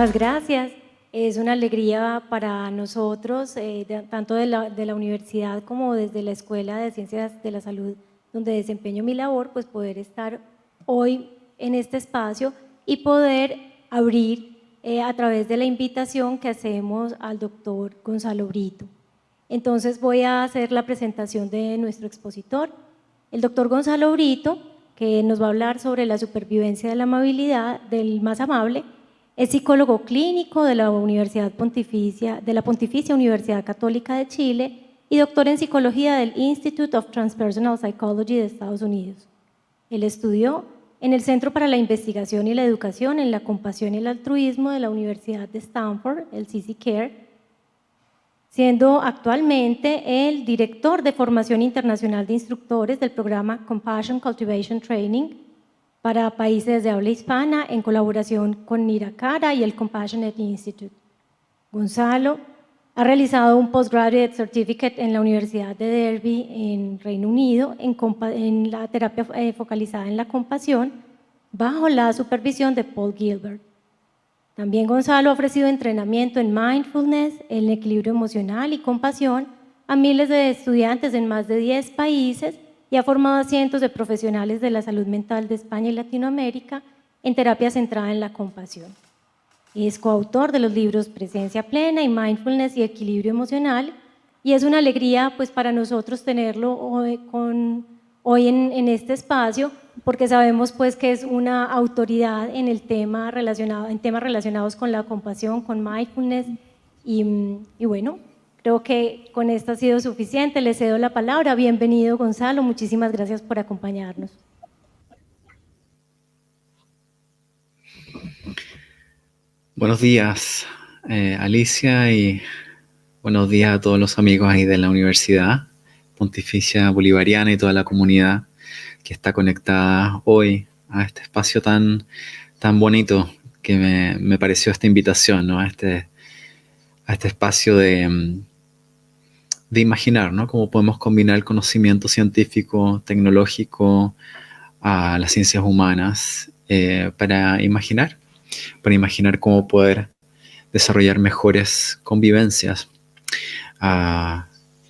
Muchísimas gracias. Es una alegría para nosotros, tanto de la universidad como desde la Escuela de Ciencias de la Salud, donde desempeño mi labor, pues poder estar hoy en este espacio y poder abrir a través de la invitación que hacemos al doctor Gonzalo Brito. Entonces voy a hacer la presentación de nuestro expositor, el doctor Gonzalo Brito, que nos va a hablar sobre la supervivencia de la amabilidad del más amable. Es psicólogo clínico de la Pontificia Universidad Católica de Chile y doctor en psicología del Institute of Transpersonal Psychology de Estados Unidos. Él estudió en el Centro para la Investigación y la Educación en la Compasión y el Altruismo de la Universidad de Stanford, el CC siendo actualmente el director de formación internacional de instructores del programa Compassion Cultivation Training para países de habla hispana en colaboración con Niracara y el Compassionate Institute. Gonzalo ha realizado un Postgraduate Certificate en la Universidad de Derby en Reino Unido en la terapia focalizada en la compasión bajo la supervisión de Paul Gilbert. También Gonzalo ha ofrecido entrenamiento en mindfulness, en equilibrio emocional y compasión a miles de estudiantes en más de 10 países y ha formado a cientos de profesionales de la salud mental de España y Latinoamérica en terapia centrada en la compasión. Es coautor de los libros Presencia Plena y Mindfulness y Equilibrio Emocional, y es una alegría pues, para nosotros tenerlo hoy en este espacio, porque sabemos pues, que es una autoridad en temas relacionados con la compasión, con mindfulness, y bueno, creo que con esto ha sido suficiente. Le cedo la palabra. Bienvenido, Gonzalo. Muchísimas gracias por acompañarnos. Buenos días, Alicia, y buenos días a todos los amigos ahí de la Universidad Pontificia Bolivariana y toda la comunidad que está conectada hoy a este espacio tan bonito que me pareció esta invitación, ¿no? a este espacio de imaginar, ¿no? Cómo podemos combinar el conocimiento científico, tecnológico, a las ciencias humanas para imaginar cómo poder desarrollar mejores convivencias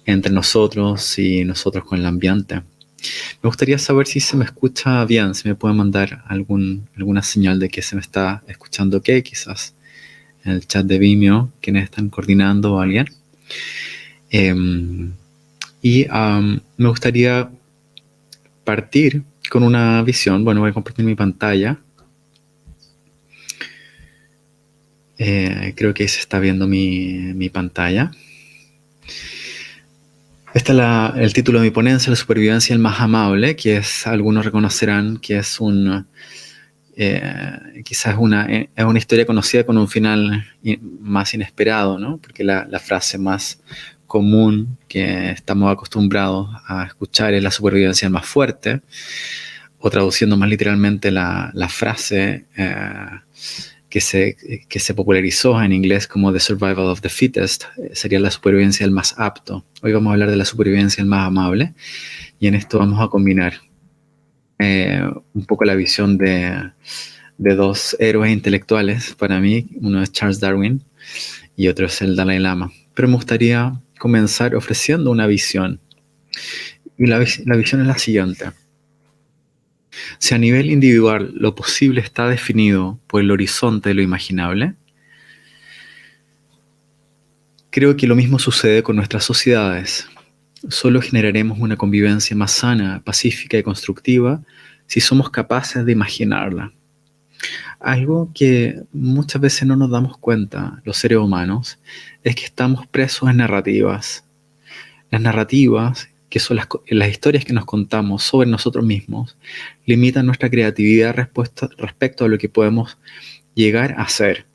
entre nosotros y nosotros con el ambiente. Me gustaría saber si se me escucha bien, si me puede mandar alguna señal de que se me está escuchando ok, quizás en el chat de Vimeo, quienes están coordinando o alguien. Me gustaría partir con una visión. Bueno, voy a compartir mi pantalla. Creo que ahí se está viendo mi pantalla. Este es el título de mi ponencia, La supervivencia del más amable, que algunos reconocerán que es quizás es una historia conocida con un final más inesperado, ¿no? Porque la frase más común que estamos acostumbrados a escuchar es la supervivencia del más fuerte, o traduciendo más literalmente la frase que se popularizó en inglés como The Survival of the Fittest, sería la supervivencia del más apto. Hoy vamos a hablar de la supervivencia del más amable, y en esto vamos a combinar un poco la visión de dos héroes intelectuales para mí. Uno es Charles Darwin y otro es el Dalai Lama. Pero me gustaría comenzar ofreciendo una visión. Y la visión es la siguiente. Si a nivel individual lo posible está definido por el horizonte de lo imaginable, creo que lo mismo sucede con nuestras sociedades. Solo generaremos una convivencia más sana, pacífica y constructiva si somos capaces de imaginarla. Algo que muchas veces no nos damos cuenta, los seres humanos, es que estamos presos en narrativas. Las narrativas, que son las historias que nos contamos sobre nosotros mismos, limitan nuestra creatividad respecto a lo que podemos llegar a ser.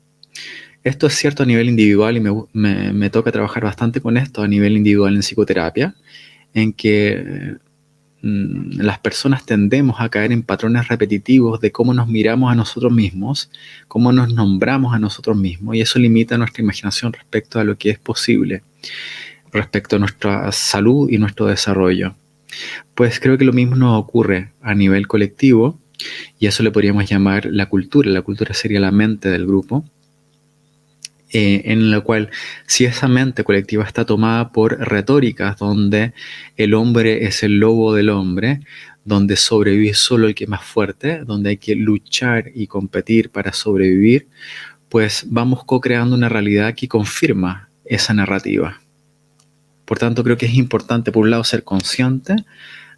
Esto es cierto a nivel individual, y me toca trabajar bastante con esto a nivel individual en psicoterapia, en que las personas tendemos a caer en patrones repetitivos de cómo nos miramos a nosotros mismos, cómo nos nombramos a nosotros mismos, y eso limita nuestra imaginación respecto a lo que es posible, respecto a nuestra salud y nuestro desarrollo. Pues creo que lo mismo nos ocurre a nivel colectivo, y eso le podríamos llamar la cultura. La cultura sería la mente del grupo. en la cual si esa mente colectiva está tomada por retóricas donde el hombre es el lobo del hombre, donde sobrevive solo el que es más fuerte, donde hay que luchar y competir para sobrevivir, pues vamos co-creando una realidad que confirma esa narrativa. Por tanto, creo que es importante, por un lado, ser consciente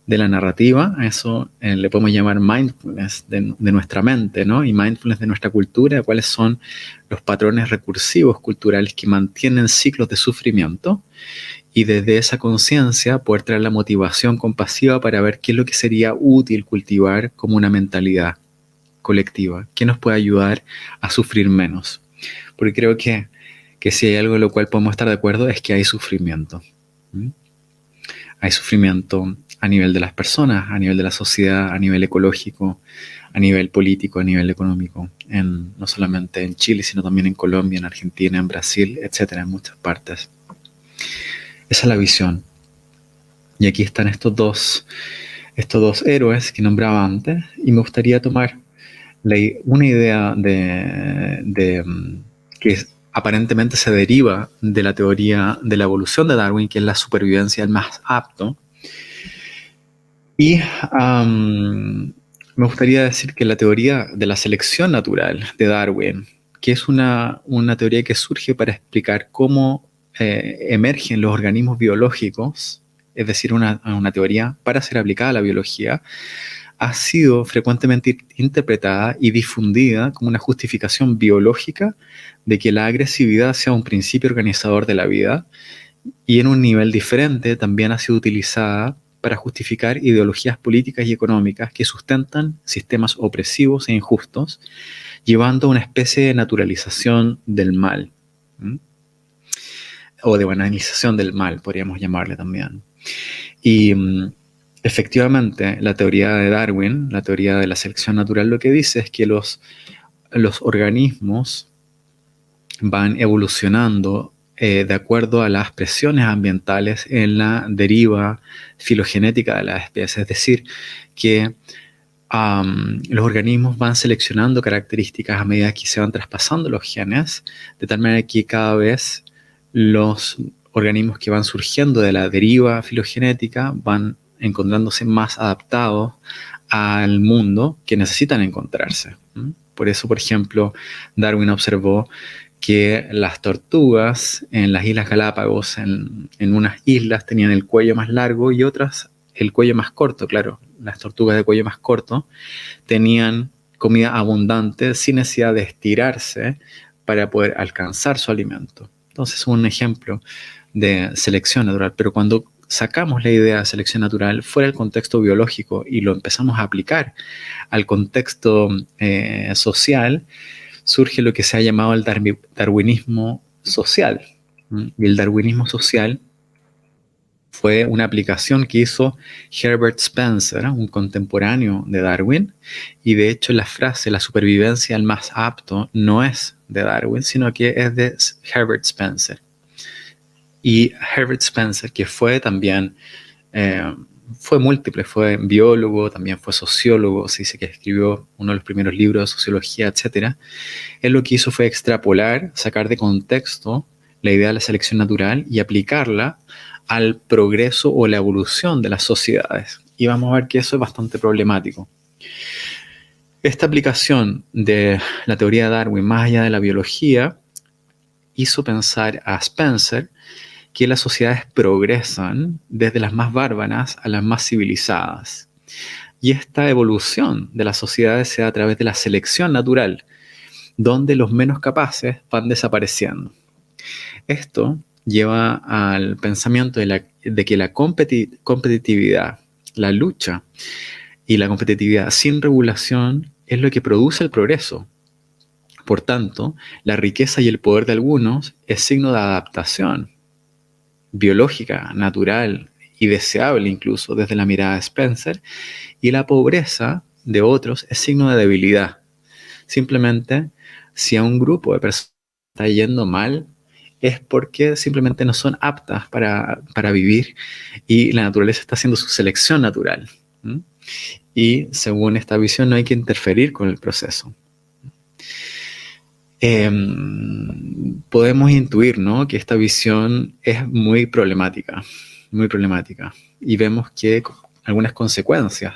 de la narrativa, a eso le podemos llamar mindfulness de nuestra mente, ¿no? Y mindfulness de nuestra cultura, cuáles son los patrones recursivos culturales que mantienen ciclos de sufrimiento, y desde esa conciencia poder traer la motivación compasiva para ver qué es lo que sería útil cultivar como una mentalidad colectiva, qué nos puede ayudar a sufrir menos. Porque creo que si hay algo en lo cual podemos estar de acuerdo es que hay sufrimiento. Hay sufrimiento a nivel de las personas, a nivel de la sociedad, a nivel ecológico, a nivel político, a nivel económico, no solamente en Chile, sino también en Colombia, en Argentina, en Brasil, etcétera, en muchas partes. Esa es la visión. Y aquí están estos dos héroes que nombraba antes, y me gustaría tomar una idea que aparentemente se deriva de la teoría de la evolución de Darwin, que es la supervivencia del más apto. Y me gustaría decir que la teoría de la selección natural de Darwin, que es una teoría que surge para explicar cómo emergen los organismos biológicos, es decir, una teoría para ser aplicada a la biología, ha sido frecuentemente interpretada y difundida como una justificación biológica de que la agresividad sea un principio organizador de la vida, y en un nivel diferente también ha sido utilizada para justificar ideologías políticas y económicas que sustentan sistemas opresivos e injustos, llevando a una especie de naturalización del mal, o de banalización del mal, podríamos llamarle también. Y efectivamente, la teoría de Darwin, la teoría de la selección natural, lo que dice es que los organismos van evolucionando de acuerdo a las presiones ambientales en la deriva filogenética de las especies. Es decir, que los organismos van seleccionando características a medida que se van traspasando los genes, de tal manera que cada vez los organismos que van surgiendo de la deriva filogenética van encontrándose más adaptados al mundo que necesitan encontrarse. Por eso, por ejemplo, Darwin observó que las tortugas en las Islas Galápagos, en unas islas, tenían el cuello más largo y otras el cuello más corto. Claro, las tortugas de cuello más corto tenían comida abundante sin necesidad de estirarse para poder alcanzar su alimento. Entonces es un ejemplo de selección natural, pero cuando sacamos la idea de selección natural fuera del contexto biológico y lo empezamos a aplicar al contexto social, surge lo que se ha llamado el darwinismo social. Y el darwinismo social fue una aplicación que hizo Herbert Spencer, un contemporáneo de Darwin, y de hecho la frase "la supervivencia del más apto" no es de Darwin, sino que es de Herbert Spencer. Y Herbert Spencer, que fue también, fue múltiple, fue biólogo, también fue sociólogo, se dice que escribió uno de los primeros libros de sociología, etc. Él lo que hizo fue extrapolar, sacar de contexto la idea de la selección natural y aplicarla al progreso o la evolución de las sociedades. Y vamos a ver que eso es bastante problemático. Esta aplicación de la teoría de Darwin más allá de la biología hizo pensar a Spencer que las sociedades progresan desde las más bárbaras a las más civilizadas. Y esta evolución de las sociedades se da a través de la selección natural, donde los menos capaces van desapareciendo. Esto lleva al pensamiento de que la competitividad, la lucha y la competitividad sin regulación es lo que produce el progreso. Por tanto, la riqueza y el poder de algunos es signo de adaptación biológica, natural y deseable incluso desde la mirada de Spencer, y la pobreza de otros es signo de debilidad. Simplemente, si a un grupo de personas está yendo mal, es porque simplemente no son aptas para vivir y la naturaleza está haciendo su selección natural. Y según esta visión no hay que interferir con el proceso. podemos intuir, ¿no?, que esta visión es muy problemática, y vemos que algunas consecuencias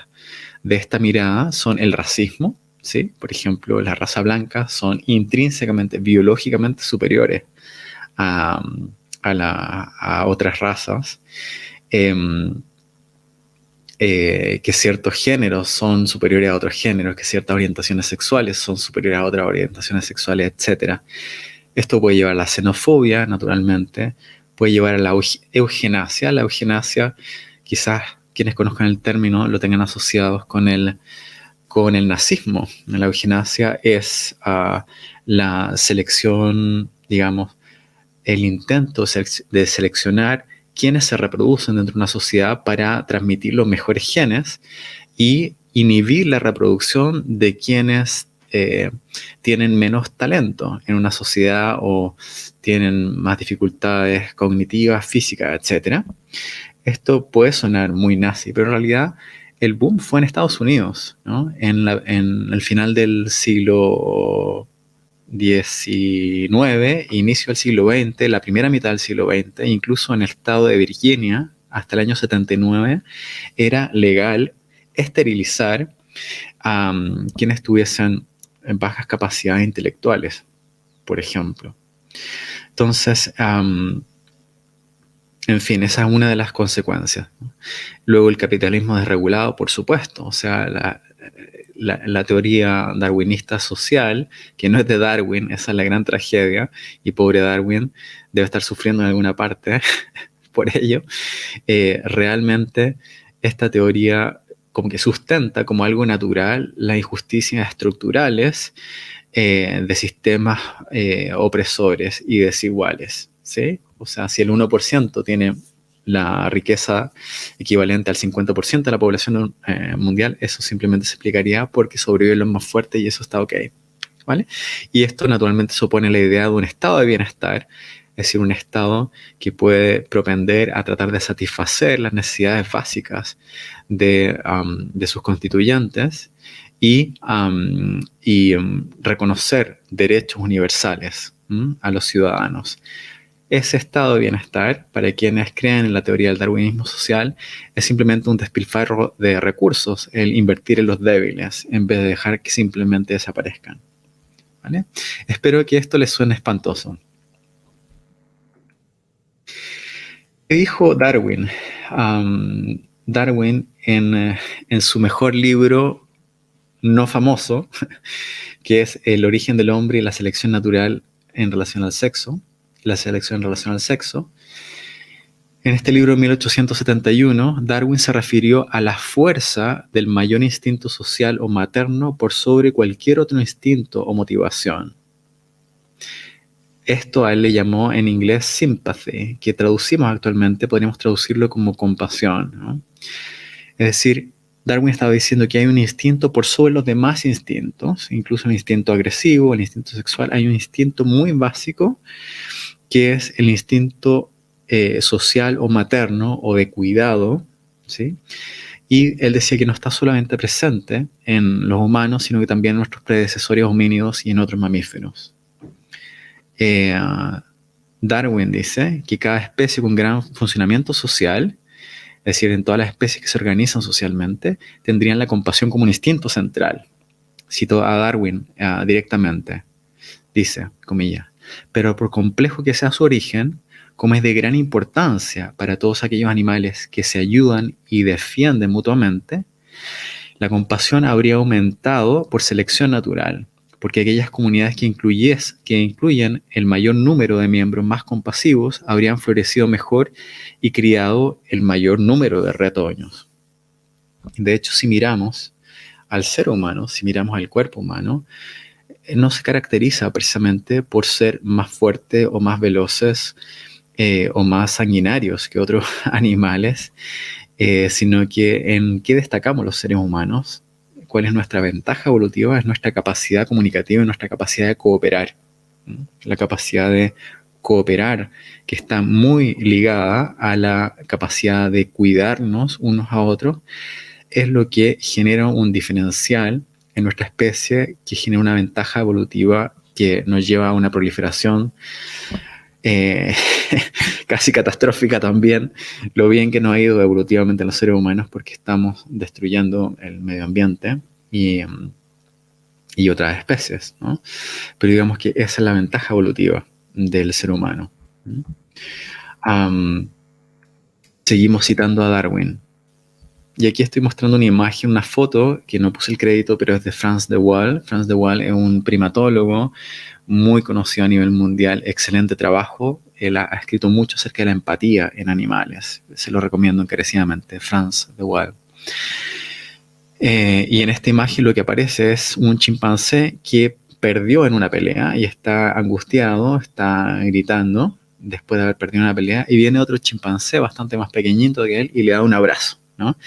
de esta mirada son el racismo, ¿sí? Por ejemplo, la raza blanca son intrínsecamente, biológicamente superiores a, a otras razas, que ciertos géneros son superiores a otros géneros, que ciertas orientaciones sexuales son superiores a otras orientaciones sexuales, etc. Esto puede llevar a la xenofobia, naturalmente, puede llevar a la eugenasia. La eugenasia, quizás quienes conozcan el término lo tengan asociados con el nazismo. La eugenasia es la selección, digamos, el intento de seleccionar quienes se reproducen dentro de una sociedad para transmitir los mejores genes y inhibir la reproducción de quienes tienen menos talento en una sociedad o tienen más dificultades cognitivas, físicas, etc. Esto puede sonar muy nazi, pero en realidad el boom fue en Estados Unidos, ¿no? En el final del siglo XIX, inicio del siglo XX, la primera mitad del siglo XX, incluso en el estado de Virginia, hasta el año 79, era legal esterilizar a quienes tuviesen bajas capacidades intelectuales, por ejemplo. Entonces, en fin, esa es una de las consecuencias. Luego el capitalismo desregulado, por supuesto, o sea, la teoría darwinista social, que no es de Darwin, esa es la gran tragedia, y pobre Darwin debe estar sufriendo en alguna parte por ello. Realmente esta teoría como que sustenta como algo natural las injusticias estructurales de sistemas opresores y desiguales, ¿sí? O sea, si el 1% tiene la riqueza equivalente al 50% de la población mundial, eso simplemente se explicaría porque sobreviven los más fuertes y eso está ok, ¿vale? Y esto naturalmente supone la idea de un estado de bienestar, es decir, un estado que puede propender a tratar de satisfacer las necesidades básicas de sus constituyentes y reconocer derechos universales a los ciudadanos. Ese estado de bienestar, para quienes creen en la teoría del darwinismo social, es simplemente un despilfarro de recursos, el invertir en los débiles, en vez de dejar que simplemente desaparezcan, ¿vale? Espero que esto les suene espantoso. ¿Qué dijo Darwin? Darwin, en su mejor libro no famoso, que es El origen del hombre y la selección natural en relación al sexo, en este libro de 1871, Darwin se refirió a la fuerza del mayor instinto social o materno por sobre cualquier otro instinto o motivación. Esto a él le llamó en inglés sympathy, que traducimos actualmente, podríamos traducirlo como compasión, ¿no? Es decir, Darwin estaba diciendo que hay un instinto por sobre los demás instintos, incluso el instinto agresivo, el instinto sexual. Hay un instinto muy básico que es el instinto social o materno o de cuidado, ¿sí? Y él decía que no está solamente presente en los humanos, sino que también en nuestros predecesores homínidos y en otros mamíferos. Darwin dice que cada especie con gran funcionamiento social, es decir, en todas las especies que se organizan socialmente, tendrían la compasión como un instinto central. Cito a Darwin directamente. Dice, comillas, pero por complejo que sea su origen, como es de gran importancia para todos aquellos animales que se ayudan y defienden mutuamente, la compasión habría aumentado por selección natural, porque aquellas comunidades que incluyen el mayor número de miembros más compasivos habrían florecido mejor y criado el mayor número de retoños. De hecho, si miramos al ser humano, si miramos al cuerpo humano, no se caracteriza precisamente por ser más fuertes o más veloces o más sanguinarios que otros animales, sino que en qué destacamos los seres humanos, cuál es nuestra ventaja evolutiva, es nuestra capacidad comunicativa y nuestra capacidad de cooperar. La capacidad de cooperar, que está muy ligada a la capacidad de cuidarnos unos a otros, es lo que genera un diferencial en nuestra especie que genera una ventaja evolutiva que nos lleva a una proliferación casi catastrófica también, lo bien que nos ha ido evolutivamente a los seres humanos porque estamos destruyendo el medio ambiente y otras especies, ¿no? Pero digamos que esa es la ventaja evolutiva del ser humano. Seguimos citando a Darwin. Y aquí estoy mostrando una imagen, una foto, que no puse el crédito, pero es de Frans de Waal. Frans de Waal es un primatólogo muy conocido a nivel mundial, excelente trabajo. Él ha escrito mucho acerca de la empatía en animales. Se lo recomiendo encarecidamente, Frans de Waal. Y en esta imagen lo que aparece es un chimpancé que perdió en una pelea y está angustiado, está gritando después de haber perdido una pelea, y viene otro chimpancé bastante más pequeñito que él y le da un abrazo, ¿no?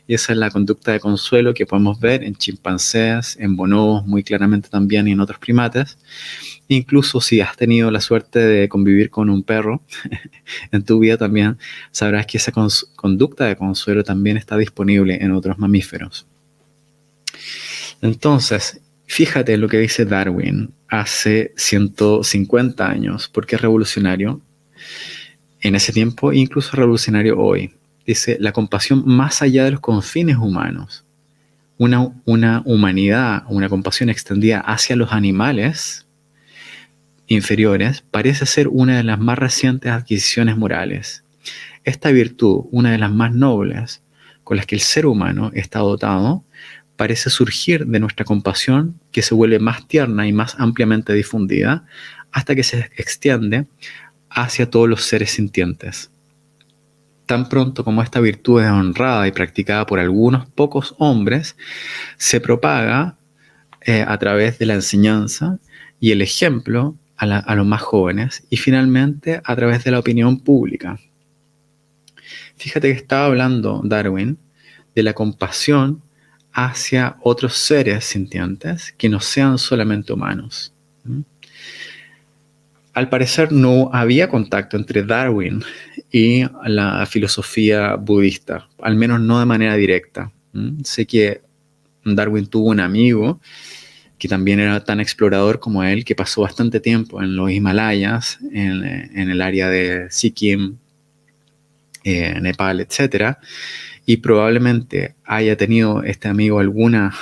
Y esa es la conducta de consuelo que podemos ver en chimpancés, en bonobos, muy claramente también, y en otros primates. Incluso si has tenido la suerte de convivir con un perro en tu vida, también sabrás que esa conducta de consuelo también está disponible en otros mamíferos. Entonces, fíjate en lo que dice Darwin hace 150 años, porque es revolucionario en ese tiempo e incluso revolucionario hoy. Dice, la compasión más allá de los confines humanos, una humanidad, una compasión extendida hacia los animales inferiores, parece ser una de las más recientes adquisiciones morales. Esta virtud, una de las más nobles con las que el ser humano está dotado, parece surgir de nuestra compasión, que se vuelve más tierna y más ampliamente difundida, hasta que se extiende hacia todos los seres sintientes. Tan pronto como esta virtud es honrada y practicada por algunos pocos hombres, se propaga a través de la enseñanza y el ejemplo a los más jóvenes, y finalmente a través de la opinión pública. Fíjate que estaba hablando Darwin de la compasión hacia otros seres sintientes que no sean solamente humanos. Al parecer no había contacto entre Darwin y la filosofía budista, al menos no de manera directa. Sé que Darwin tuvo un amigo que también era tan explorador como él, que pasó bastante tiempo en los Himalayas, en el área de Sikkim, Nepal, etc. Y probablemente haya tenido este amigo alguna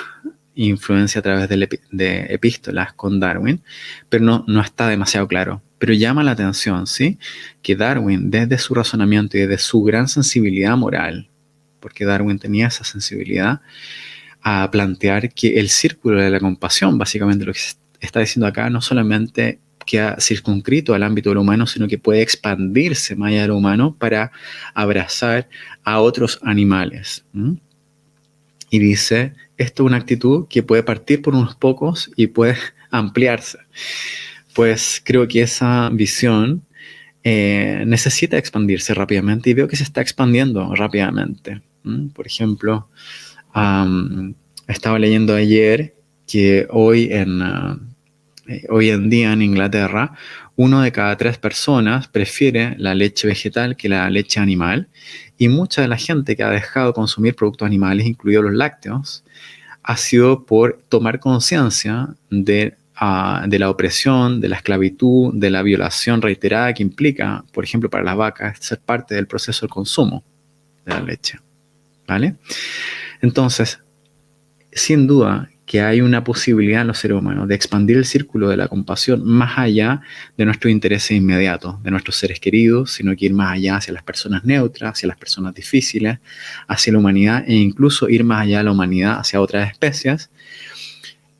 influencia a través de epístolas con Darwin, pero no está demasiado claro. Pero llama la atención, ¿sí?, que Darwin, desde su razonamiento y desde su gran sensibilidad moral, porque Darwin tenía esa sensibilidad, a plantear que el círculo de la compasión, básicamente lo que se está diciendo acá, no solamente queda circunscrito al ámbito de lo humano, sino que puede expandirse más allá de lo humano para abrazar a otros animales. Y dice, esto es una actitud que puede partir por unos pocos y puede ampliarse. Pues creo que esa visión necesita expandirse rápidamente, y veo que se está expandiendo rápidamente. Por ejemplo, estaba leyendo ayer que hoy en día en Inglaterra, 1 de cada 3 personas prefiere la leche vegetal que la leche animal, y mucha de la gente que ha dejado de consumir productos animales, incluidos los lácteos, ha sido por tomar conciencia de la opresión, de la esclavitud, de la violación reiterada que implica, por ejemplo, para las vacas, ser parte del proceso del consumo de la leche. ¿Vale? Entonces, sin duda que hay una posibilidad en los seres humanos de expandir el círculo de la compasión más allá de nuestros intereses inmediatos, de nuestros seres queridos, sino que ir más allá hacia las personas neutras, hacia las personas difíciles, hacia la humanidad, e incluso ir más allá de la humanidad hacia otras especies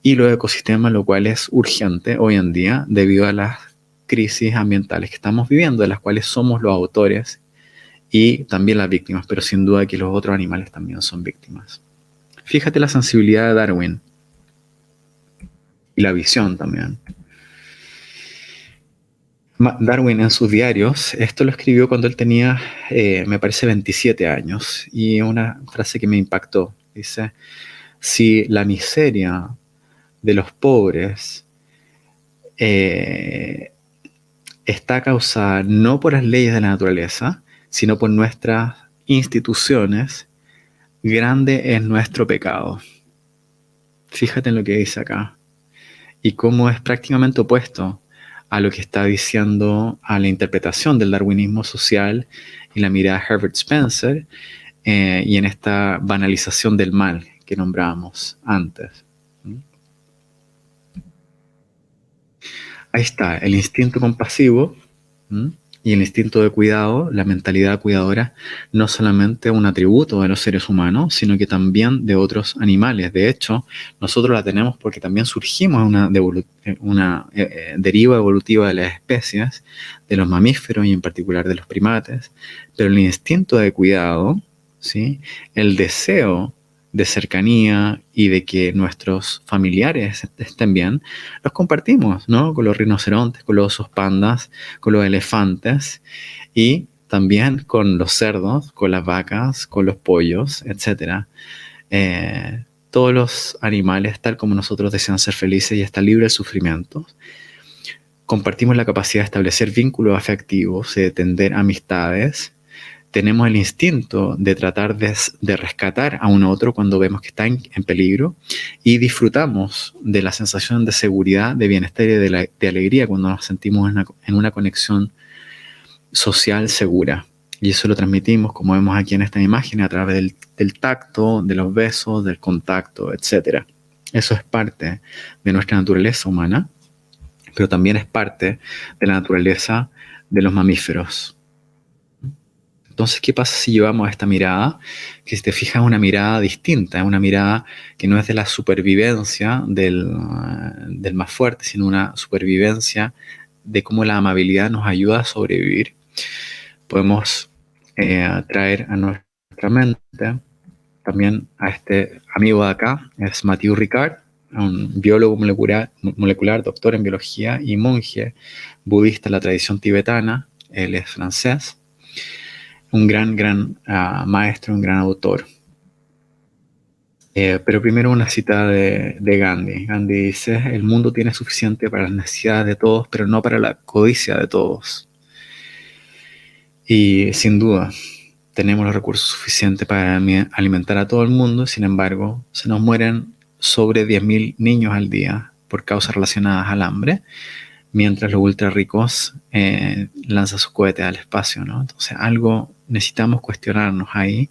y los ecosistemas, lo cual es urgente hoy en día debido a las crisis ambientales que estamos viviendo, de las cuales somos los autores y también las víctimas, pero sin duda que los otros animales también son víctimas. Fíjate la sensibilidad de Darwin y la visión también. Darwin en sus diarios, esto lo escribió cuando él tenía, me parece, 27 años, y una frase que me impactó. Dice, si la miseria de los pobres está causada no por las leyes de la naturaleza, sino por nuestras instituciones, grande es nuestro pecado. Fíjate en lo que dice acá. y cómo es prácticamente opuesto a lo que está diciendo a la interpretación del darwinismo social y la mirada de Herbert Spencer, y en esta banalización del mal que nombrábamos antes. Ahí está, el instinto compasivo y el instinto de cuidado, la mentalidad cuidadora, no solamente un atributo de los seres humanos, sino que también de otros animales. De hecho, nosotros la tenemos porque también surgimos en una deriva evolutiva de las especies, de los mamíferos y en particular de los primates, pero el instinto de cuidado, ¿sí?, el deseo de cercanía y de que nuestros familiares estén bien, los compartimos, ¿no? Con los rinocerontes, con los osos pandas, con los elefantes y también con los cerdos, con las vacas, con los pollos, etc. Todos los animales, tal como nosotros, desean ser felices y estar libres de sufrimiento. Compartimos la capacidad de establecer vínculos afectivos, de tender amistades. Tenemos el instinto de tratar de rescatar a un otro cuando vemos que está en peligro y disfrutamos de la sensación de seguridad, de bienestar y de alegría cuando nos sentimos en una conexión social segura. Y eso lo transmitimos, como vemos aquí en esta imagen, a través del tacto, de los besos, del contacto, etc. Eso es parte de nuestra naturaleza humana, pero también es parte de la naturaleza de los mamíferos. Entonces, ¿qué pasa si llevamos esta mirada? Que si te fijas, es una mirada distinta, es una mirada que no es de la supervivencia del más fuerte, sino una supervivencia de cómo la amabilidad nos ayuda a sobrevivir. Podemos traer a nuestra mente también a este amigo de acá, es Mathieu Ricard, un biólogo molecular, doctor en biología y monje budista en la tradición tibetana. Él es francés. Un gran maestro, un gran autor. Pero primero una cita de Gandhi. Gandhi dice: el mundo tiene suficiente para las necesidades de todos, pero no para la codicia de todos. Y sin duda, tenemos los recursos suficientes para alimentar a todo el mundo. Sin embargo, se nos mueren sobre 10.000 niños al día por causas relacionadas al hambre, mientras los ultra ricos lanzan sus cohetes al espacio, ¿no? Entonces, algo necesitamos cuestionarnos ahí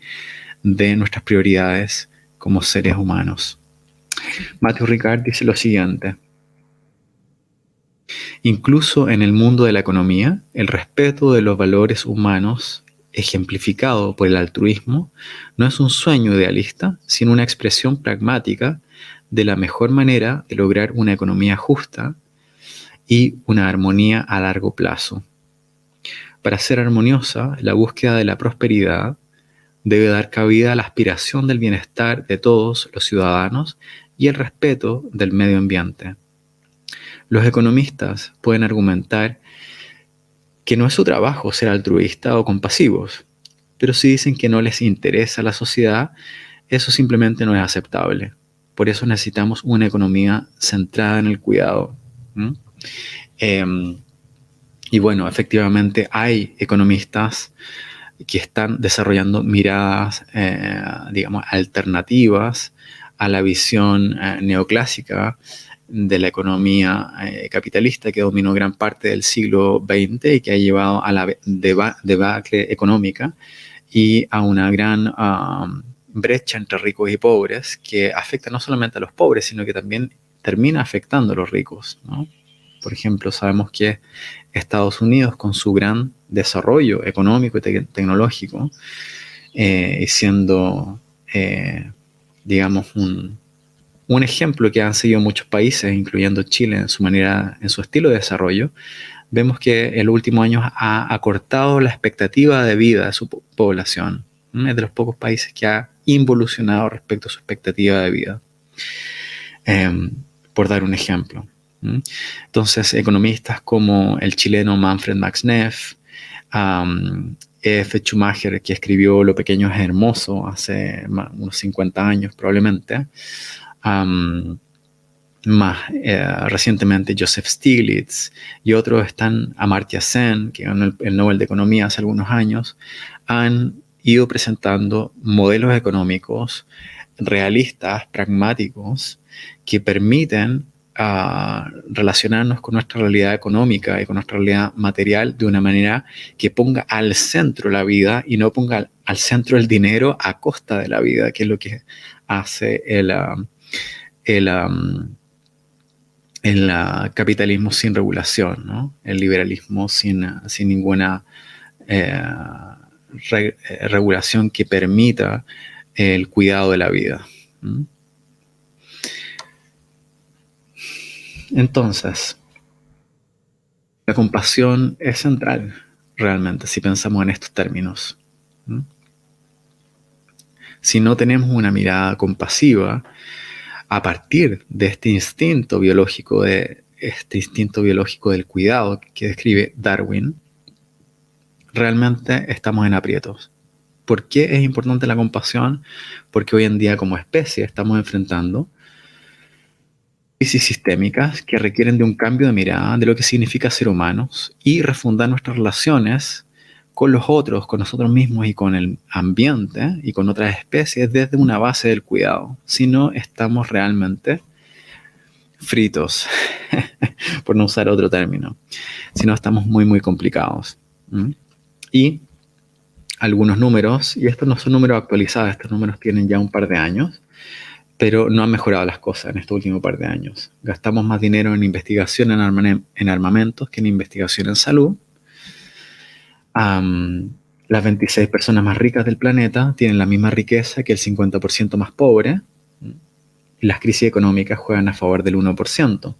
de nuestras prioridades como seres humanos. Mathieu Ricard dice lo siguiente: incluso en el mundo de la economía, el respeto de los valores humanos, ejemplificado por el altruismo, no es un sueño idealista, sino una expresión pragmática de la mejor manera de lograr una economía justa y una armonía a largo plazo. Para ser armoniosa, la búsqueda de la prosperidad debe dar cabida a la aspiración del bienestar de todos los ciudadanos y el respeto del medio ambiente. Los economistas pueden argumentar que no es su trabajo ser altruista o compasivos, pero si dicen que no les interesa la sociedad, eso simplemente no es aceptable. Por eso necesitamos una economía centrada en el cuidado. Y bueno, efectivamente hay economistas que están desarrollando miradas, digamos, alternativas a la visión neoclásica de la economía capitalista que dominó gran parte del siglo XX y que ha llevado a la debacle económica y a una gran brecha entre ricos y pobres que afecta no solamente a los pobres, sino que también termina afectando a los ricos, ¿no? Por ejemplo, sabemos que Estados Unidos, con su gran desarrollo económico y tecnológico, siendo, digamos, un ejemplo que han seguido muchos países, incluyendo Chile, en su estilo de desarrollo, vemos que en los últimos años ha acortado la expectativa de vida de su población. Es de los pocos países que ha involucionado respecto a su expectativa de vida, por dar un ejemplo. Entonces, economistas como el chileno Manfred Max Neff, E.F. Schumacher, que escribió Lo pequeño es hermoso hace unos 50 años probablemente, más recientemente Joseph Stiglitz y otros, están Amartya Sen, que ganó el Nobel de Economía hace algunos años, han ido presentando modelos económicos realistas, pragmáticos, que permiten relacionarnos con nuestra realidad económica y con nuestra realidad material de una manera que ponga al centro la vida y no ponga al centro el dinero a costa de la vida, que es lo que hace el capitalismo sin regulación, ¿no? El liberalismo sin ninguna regulación que permita el cuidado de la vida. ¿Mm? Entonces, la compasión es central, realmente, si pensamos en estos términos. ¿Mm? Si no tenemos una mirada compasiva, a partir de este instinto biológico del cuidado que describe Darwin, realmente estamos en aprietos. ¿Por qué es importante la compasión? Porque hoy en día como especie estamos enfrentando crisis sistémicas que requieren de un cambio de mirada de lo que significa ser humanos y refundar nuestras relaciones con los otros, con nosotros mismos y con el ambiente y con otras especies desde una base del cuidado. Si no, estamos realmente fritos, por no usar otro término. Si no, estamos muy, muy complicados. Y algunos números, y estos no son números actualizados, estos números tienen ya un par de años, pero no han mejorado las cosas en estos últimos par de años. Gastamos más dinero en investigación en armamentos que en investigación en salud. Las 26 personas más ricas del planeta tienen la misma riqueza que el 50% más pobre. Y las crisis económicas juegan a favor del 1%.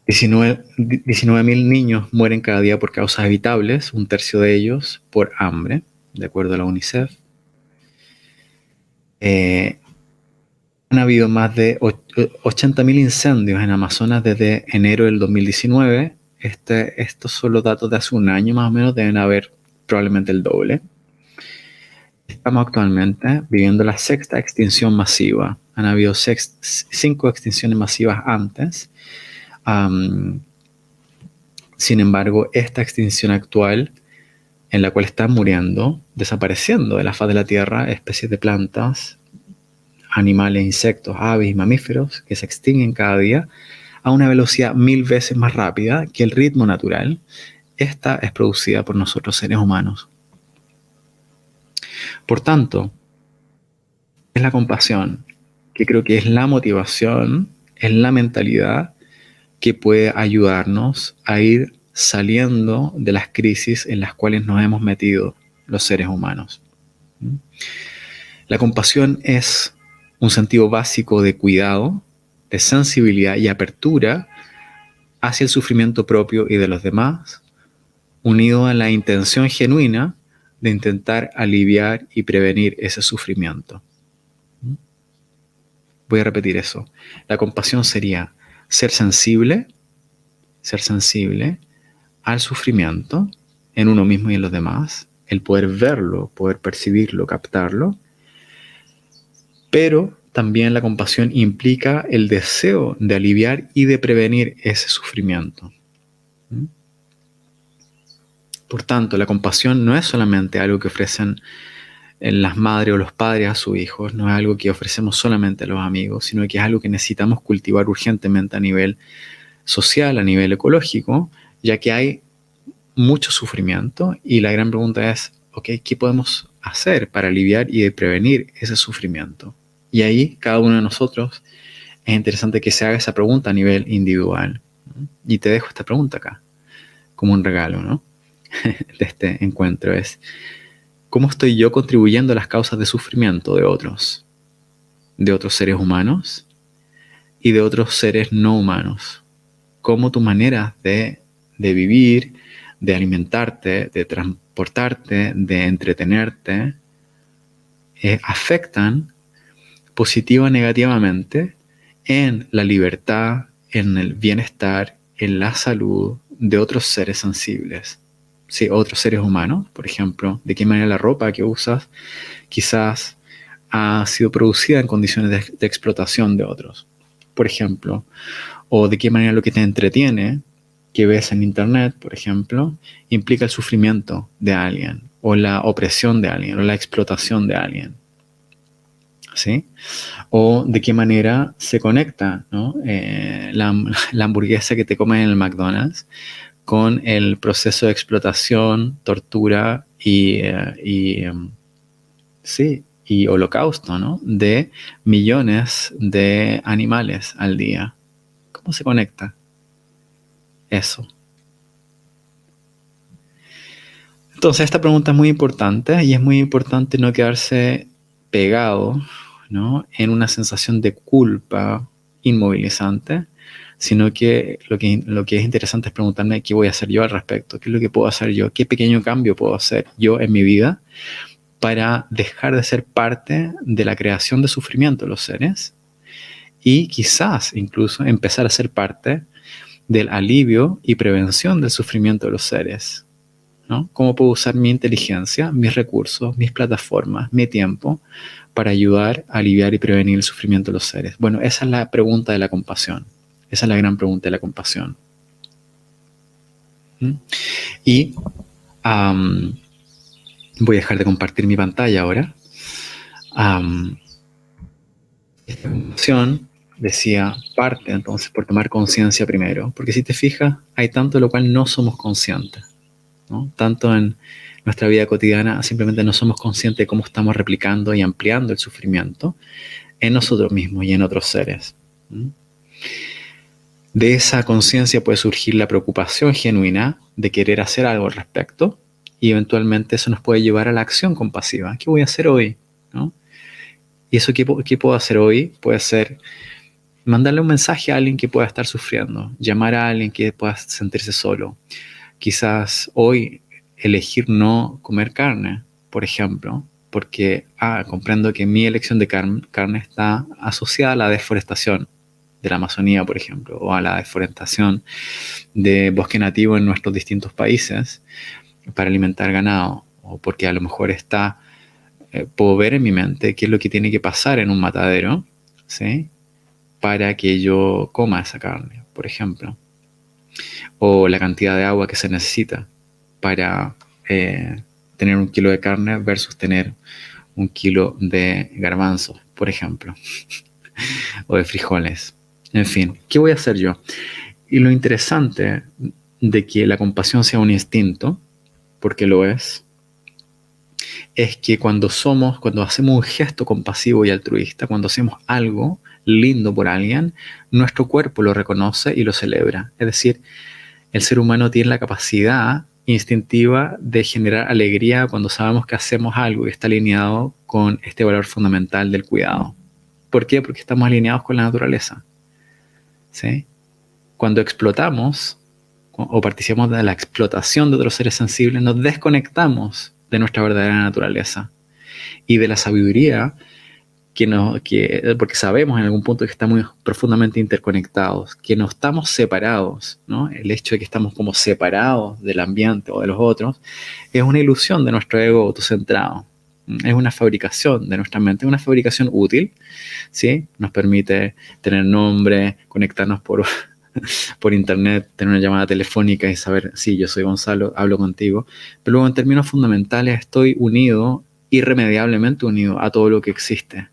19.000 niños mueren cada día por causas evitables, un tercio de ellos por hambre, de acuerdo a la UNICEF. Han habido más de 80.000 incendios en Amazonas desde enero del 2019. Estos son los datos de hace un año más o menos, deben haber probablemente el doble. Estamos actualmente viviendo la sexta extinción masiva. Han habido 5 extinciones masivas antes. Sin embargo, esta extinción actual, en la cual están muriendo, desapareciendo de la faz de la Tierra especies de plantas, animales, insectos, aves y mamíferos que se extinguen cada día a una velocidad 1000 veces más rápida que el ritmo natural, esta es producida por nosotros seres humanos. Por tanto, es la compasión, que creo que es la motivación, es la mentalidad que puede ayudarnos a ir saliendo de las crisis en las cuales nos hemos metido los seres humanos. La compasión es un sentido básico de cuidado, de sensibilidad y apertura hacia el sufrimiento propio y de los demás, unido a la intención genuina de intentar aliviar y prevenir ese sufrimiento. Voy a repetir eso. La compasión sería ser sensible al sufrimiento en uno mismo y en los demás, el poder verlo, poder percibirlo, captarlo, pero también la compasión implica el deseo de aliviar y de prevenir ese sufrimiento. Por tanto, la compasión no es solamente algo que ofrecen las madres o los padres a sus hijos, no es algo que ofrecemos solamente a los amigos, sino que es algo que necesitamos cultivar urgentemente a nivel social, a nivel ecológico, ya que hay mucho sufrimiento y la gran pregunta es, ¿qué podemos hacer para aliviar y prevenir ese sufrimiento? Y ahí cada uno de nosotros es interesante que se haga esa pregunta a nivel individual. Y te dejo esta pregunta acá, como un regalo, ¿no? De este encuentro es, ¿cómo estoy yo contribuyendo a las causas de sufrimiento de otros seres humanos y de otros seres no humanos? ¿Cómo tu manera de vivir, de alimentarte, de transportarte, de entretenerte, afectan positiva o negativamente en la libertad, en el bienestar, en la salud de otros seres sensibles? Sí, otros seres humanos, por ejemplo, de qué manera la ropa que usas quizás ha sido producida en condiciones de explotación de otros, por ejemplo, o de qué manera lo que te entretiene, que ves en internet, por ejemplo, implica el sufrimiento de alguien, o la opresión de alguien, o la explotación de alguien. ¿sí? O de qué manera se conecta, ¿no? La hamburguesa que te comes en el McDonald's con el proceso de explotación, tortura sí, y holocausto, ¿no? De millones de animales al día. ¿Cómo se conecta eso? Entonces, esta pregunta es muy importante y es muy importante no quedarse pegado, ¿no? En una sensación de culpa inmovilizante, sino que lo que es interesante es preguntarme qué voy a hacer yo al respecto, qué es lo que puedo hacer yo, qué pequeño cambio puedo hacer yo en mi vida para dejar de ser parte de la creación de sufrimiento de los seres y quizás incluso empezar a ser parte del alivio y prevención del sufrimiento de los seres, ¿no? ¿Cómo puedo usar mi inteligencia, mis recursos, mis plataformas, mi tiempo para ayudar a aliviar y prevenir el sufrimiento de los seres? Bueno, esa es la pregunta de la compasión. Esa es la gran pregunta de la compasión. ¿Mm? Y voy a dejar de compartir mi pantalla ahora. Esta compasión, decía, parte entonces por tomar conciencia primero. Porque si te fijas, hay tanto de lo cual no somos conscientes, ¿no? Tanto en nuestra vida cotidiana simplemente no somos conscientes de cómo estamos replicando y ampliando el sufrimiento en nosotros mismos y en otros seres. De esa conciencia puede surgir la preocupación genuina de querer hacer algo al respecto y eventualmente eso nos puede llevar a la acción compasiva. ¿Qué voy a hacer hoy? ¿No? Y eso, ¿qué puedo hacer hoy? Puede ser mandarle un mensaje a alguien que pueda estar sufriendo, llamar a alguien que pueda sentirse solo. Quizás hoy elegir no comer carne, por ejemplo, porque comprendo que mi elección de carne está asociada a la deforestación de la Amazonía, por ejemplo, o a la deforestación de bosque nativo en nuestros distintos países para alimentar ganado, o porque a lo mejor puedo ver en mi mente qué es lo que tiene que pasar en un matadero, ¿sí? Para que yo coma esa carne, por ejemplo, o la cantidad de agua que se necesita para tener 1 kilo de carne versus tener 1 kilo de garbanzos, por ejemplo, o de frijoles. En fin, ¿qué voy a hacer yo? Y lo interesante de que la compasión sea un instinto, porque lo es que cuando hacemos un gesto compasivo y altruista, cuando hacemos algo lindo por alguien, nuestro cuerpo lo reconoce y lo celebra. Es decir, el ser humano tiene la capacidad instintiva de generar alegría cuando sabemos que hacemos algo que está alineado con este valor fundamental del cuidado. ¿Por qué? Porque estamos alineados con la naturaleza, ¿sí? Cuando explotamos o participamos de la explotación de otros seres sensibles, nos desconectamos de nuestra verdadera naturaleza y de la sabiduría porque sabemos en algún punto que estamos profundamente interconectados, que no estamos separados, ¿no? El hecho de que estamos como separados del ambiente o de los otros es una ilusión de nuestro ego autocentrado. Es una fabricación de nuestra mente, una fabricación útil, ¿sí? Nos permite tener nombre, conectarnos por internet, tener una llamada telefónica y saber, sí, yo soy Gonzalo, hablo contigo, pero luego en términos fundamentales estoy unido, irremediablemente unido a todo lo que existe.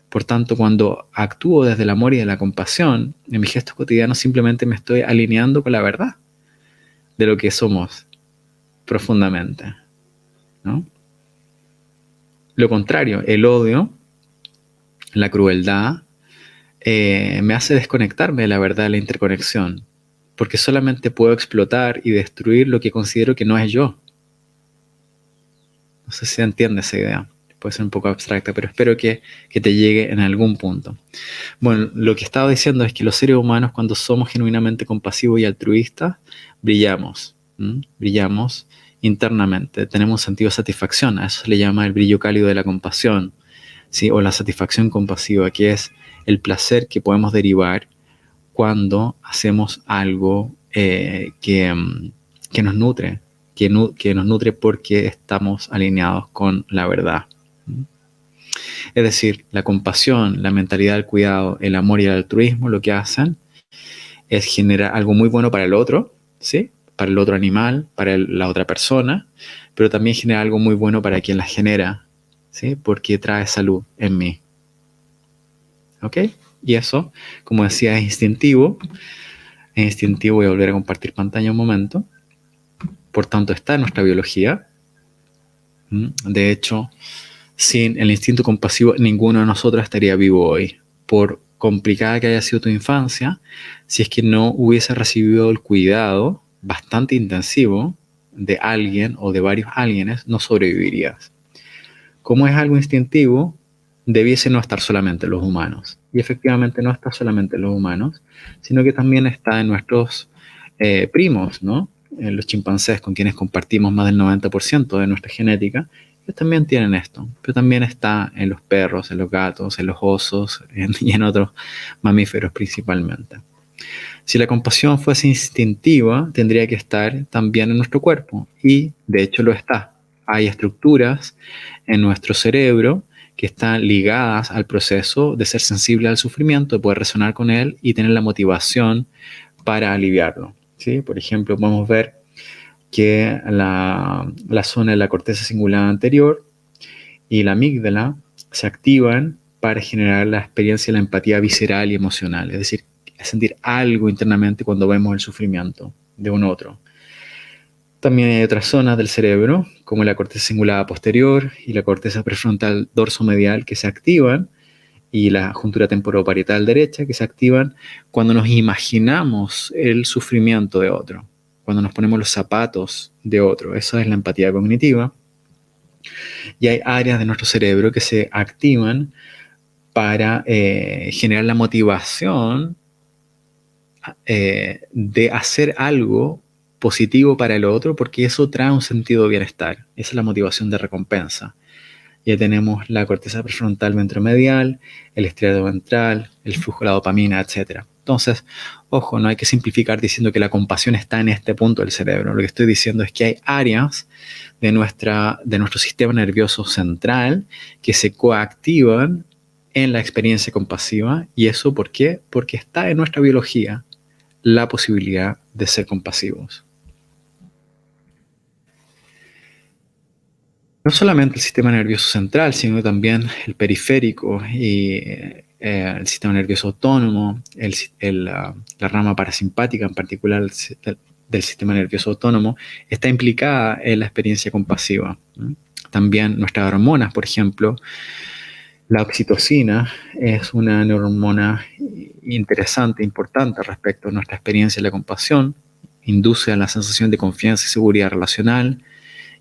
Por tanto, cuando actúo desde el amor y de la compasión, en mis gestos cotidianos simplemente me estoy alineando con la verdad de lo que somos profundamente, ¿no? Lo contrario, el odio, la crueldad, me hace desconectarme de la verdad de la interconexión, porque solamente puedo explotar y destruir lo que considero que no es yo. No sé si se entiende esa idea. Puede ser un poco abstracta, pero espero que te llegue en algún punto. Bueno, lo que estaba diciendo es que los seres humanos, cuando somos genuinamente compasivos y altruistas, brillamos. Brillamos internamente, tenemos un sentido de satisfacción. A eso se le llama el brillo cálido de la compasión, ¿sí? O la satisfacción compasiva, que es el placer que podemos derivar cuando hacemos algo que nos nutre, que nos nutre porque estamos alineados con la verdad. Es decir, la compasión, la mentalidad del cuidado, el amor y el altruismo lo que hacen es generar algo muy bueno para el otro, ¿sí? Para el otro animal, para la otra persona, pero también genera algo muy bueno para quien la genera, ¿sí? Porque trae salud en mí. ¿Ok? Y eso, como decía, es instintivo. Es instintivo, voy a volver a compartir pantalla un momento. Por tanto, está en nuestra biología. De hecho, sin el instinto compasivo, ninguno de nosotros estaría vivo hoy. Por complicada que haya sido tu infancia, si es que no hubiese recibido el cuidado bastante intensivo de alguien o de varios alguienes, no sobrevivirías. Como es algo instintivo, debiese no estar solamente en los humanos. Y efectivamente no está solamente en los humanos, sino que también está en nuestros primos, ¿no? En los chimpancés con quienes compartimos más del 90% de nuestra genética, ellos también tienen esto. Pero también está en los perros, en los gatos, en los osos y en otros mamíferos principalmente. Si la compasión fuese instintiva, tendría que estar también en nuestro cuerpo. Y de hecho lo está. Hay estructuras en nuestro cerebro que están ligadas al proceso de ser sensible al sufrimiento, de poder resonar con él y tener la motivación para aliviarlo. ¿Sí? Por ejemplo, podemos ver que la zona de la corteza cingulada anterior y la amígdala se activan para generar la experiencia de la empatía visceral y emocional, es decir, sentir algo internamente cuando vemos el sufrimiento de un otro. También hay otras zonas del cerebro, como la corteza cingulada posterior y la corteza prefrontal dorsomedial, que se activan, y la juntura temporoparietal derecha, que se activan cuando nos imaginamos el sufrimiento de otro, cuando nos ponemos los zapatos de otro. Eso es la empatía cognitiva. Y hay áreas de nuestro cerebro que se activan para generar la motivación de hacer algo positivo para el otro, porque eso trae un sentido de bienestar. Esa es la motivación de recompensa. Ya tenemos la corteza prefrontal ventromedial, el estriado ventral, el flujo de la dopamina, etc. Entonces, ojo, no hay que simplificar diciendo que la compasión está en este punto del cerebro. Lo que estoy diciendo es que hay áreas de nuestro sistema nervioso central que se coactivan en la experiencia compasiva. ¿Y eso por qué? Porque está en nuestra biología la posibilidad de ser compasivos. No solamente el sistema nervioso central, sino también el periférico y el sistema nervioso autónomo, la rama parasimpática en particular del sistema nervioso autónomo, está implicada en la experiencia compasiva. También nuestras hormonas, por ejemplo, la oxitocina es una hormona interesante, importante respecto a nuestra experiencia de la compasión, induce a la sensación de confianza y seguridad relacional,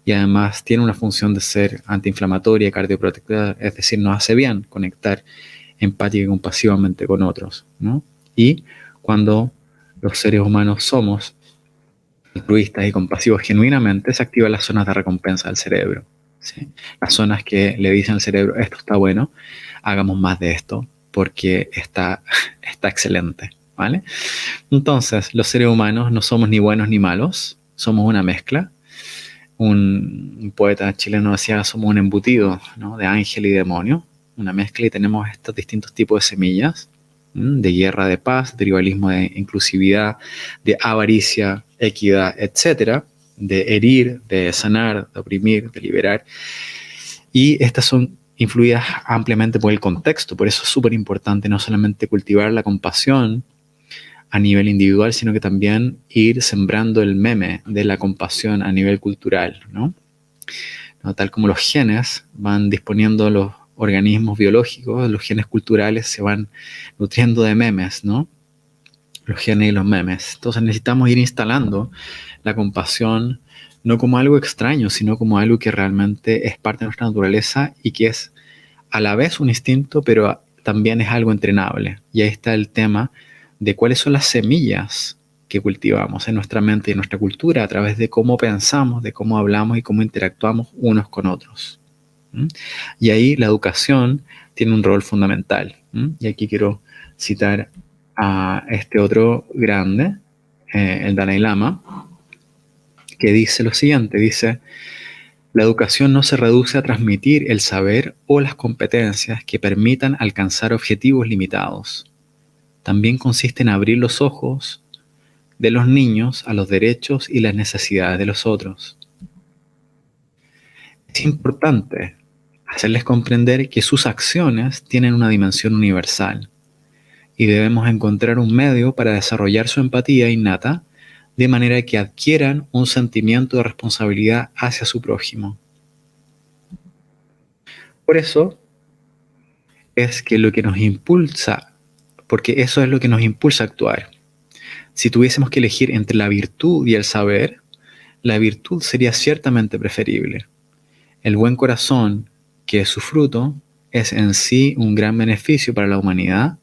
y además tiene una función de ser antiinflamatoria, cardioprotectora, es decir, nos hace bien conectar empática y compasivamente con otros, ¿no? Y cuando los seres humanos somos altruistas y compasivos genuinamente, se activan las zonas de recompensa del cerebro, ¿sí? Las zonas que le dicen al cerebro, esto está bueno, hagamos más de esto porque está excelente, ¿vale? Entonces, los seres humanos no somos ni buenos ni malos, somos una mezcla. Un poeta chileno decía, somos un embutido, ¿no? De ángel y demonio, una mezcla, y tenemos estos distintos tipos de semillas, de guerra, de paz, de rivalismo, de inclusividad, de avaricia, equidad, etcétera, de herir, de sanar, de oprimir, de liberar. Y estas son influidas ampliamente por el contexto, por eso es súper importante no solamente cultivar la compasión a nivel individual, sino que también ir sembrando el meme de la compasión a nivel cultural, ¿no? Tal como los genes van disponiendo los organismos biológicos, los genes culturales se van nutriendo de memes, ¿no? Los genes y los memes. Entonces necesitamos ir instalando la compasión no como algo extraño, sino como algo que realmente es parte de nuestra naturaleza y que es a la vez un instinto, pero también es algo entrenable. Y ahí está el tema de cuáles son las semillas que cultivamos en nuestra mente y en nuestra cultura a través de cómo pensamos, de cómo hablamos y cómo interactuamos unos con otros. Y ahí la educación tiene un rol fundamental. Y aquí quiero citar a este otro grande, el Dalai Lama, que dice lo siguiente, dice: la educación no se reduce a transmitir el saber o las competencias que permitan alcanzar objetivos limitados. También consiste en abrir los ojos de los niños a los derechos y las necesidades de los otros. Es importante hacerles comprender que sus acciones tienen una dimensión universal y debemos encontrar un medio para desarrollar su empatía innata de manera que adquieran un sentimiento de responsabilidad hacia su prójimo. Por eso es que lo que nos impulsa, porque eso es lo que nos impulsa a actuar. Si tuviésemos que elegir entre la virtud y el saber, la virtud sería ciertamente preferible. El buen corazón, que es su fruto, es en sí un gran beneficio para la humanidad,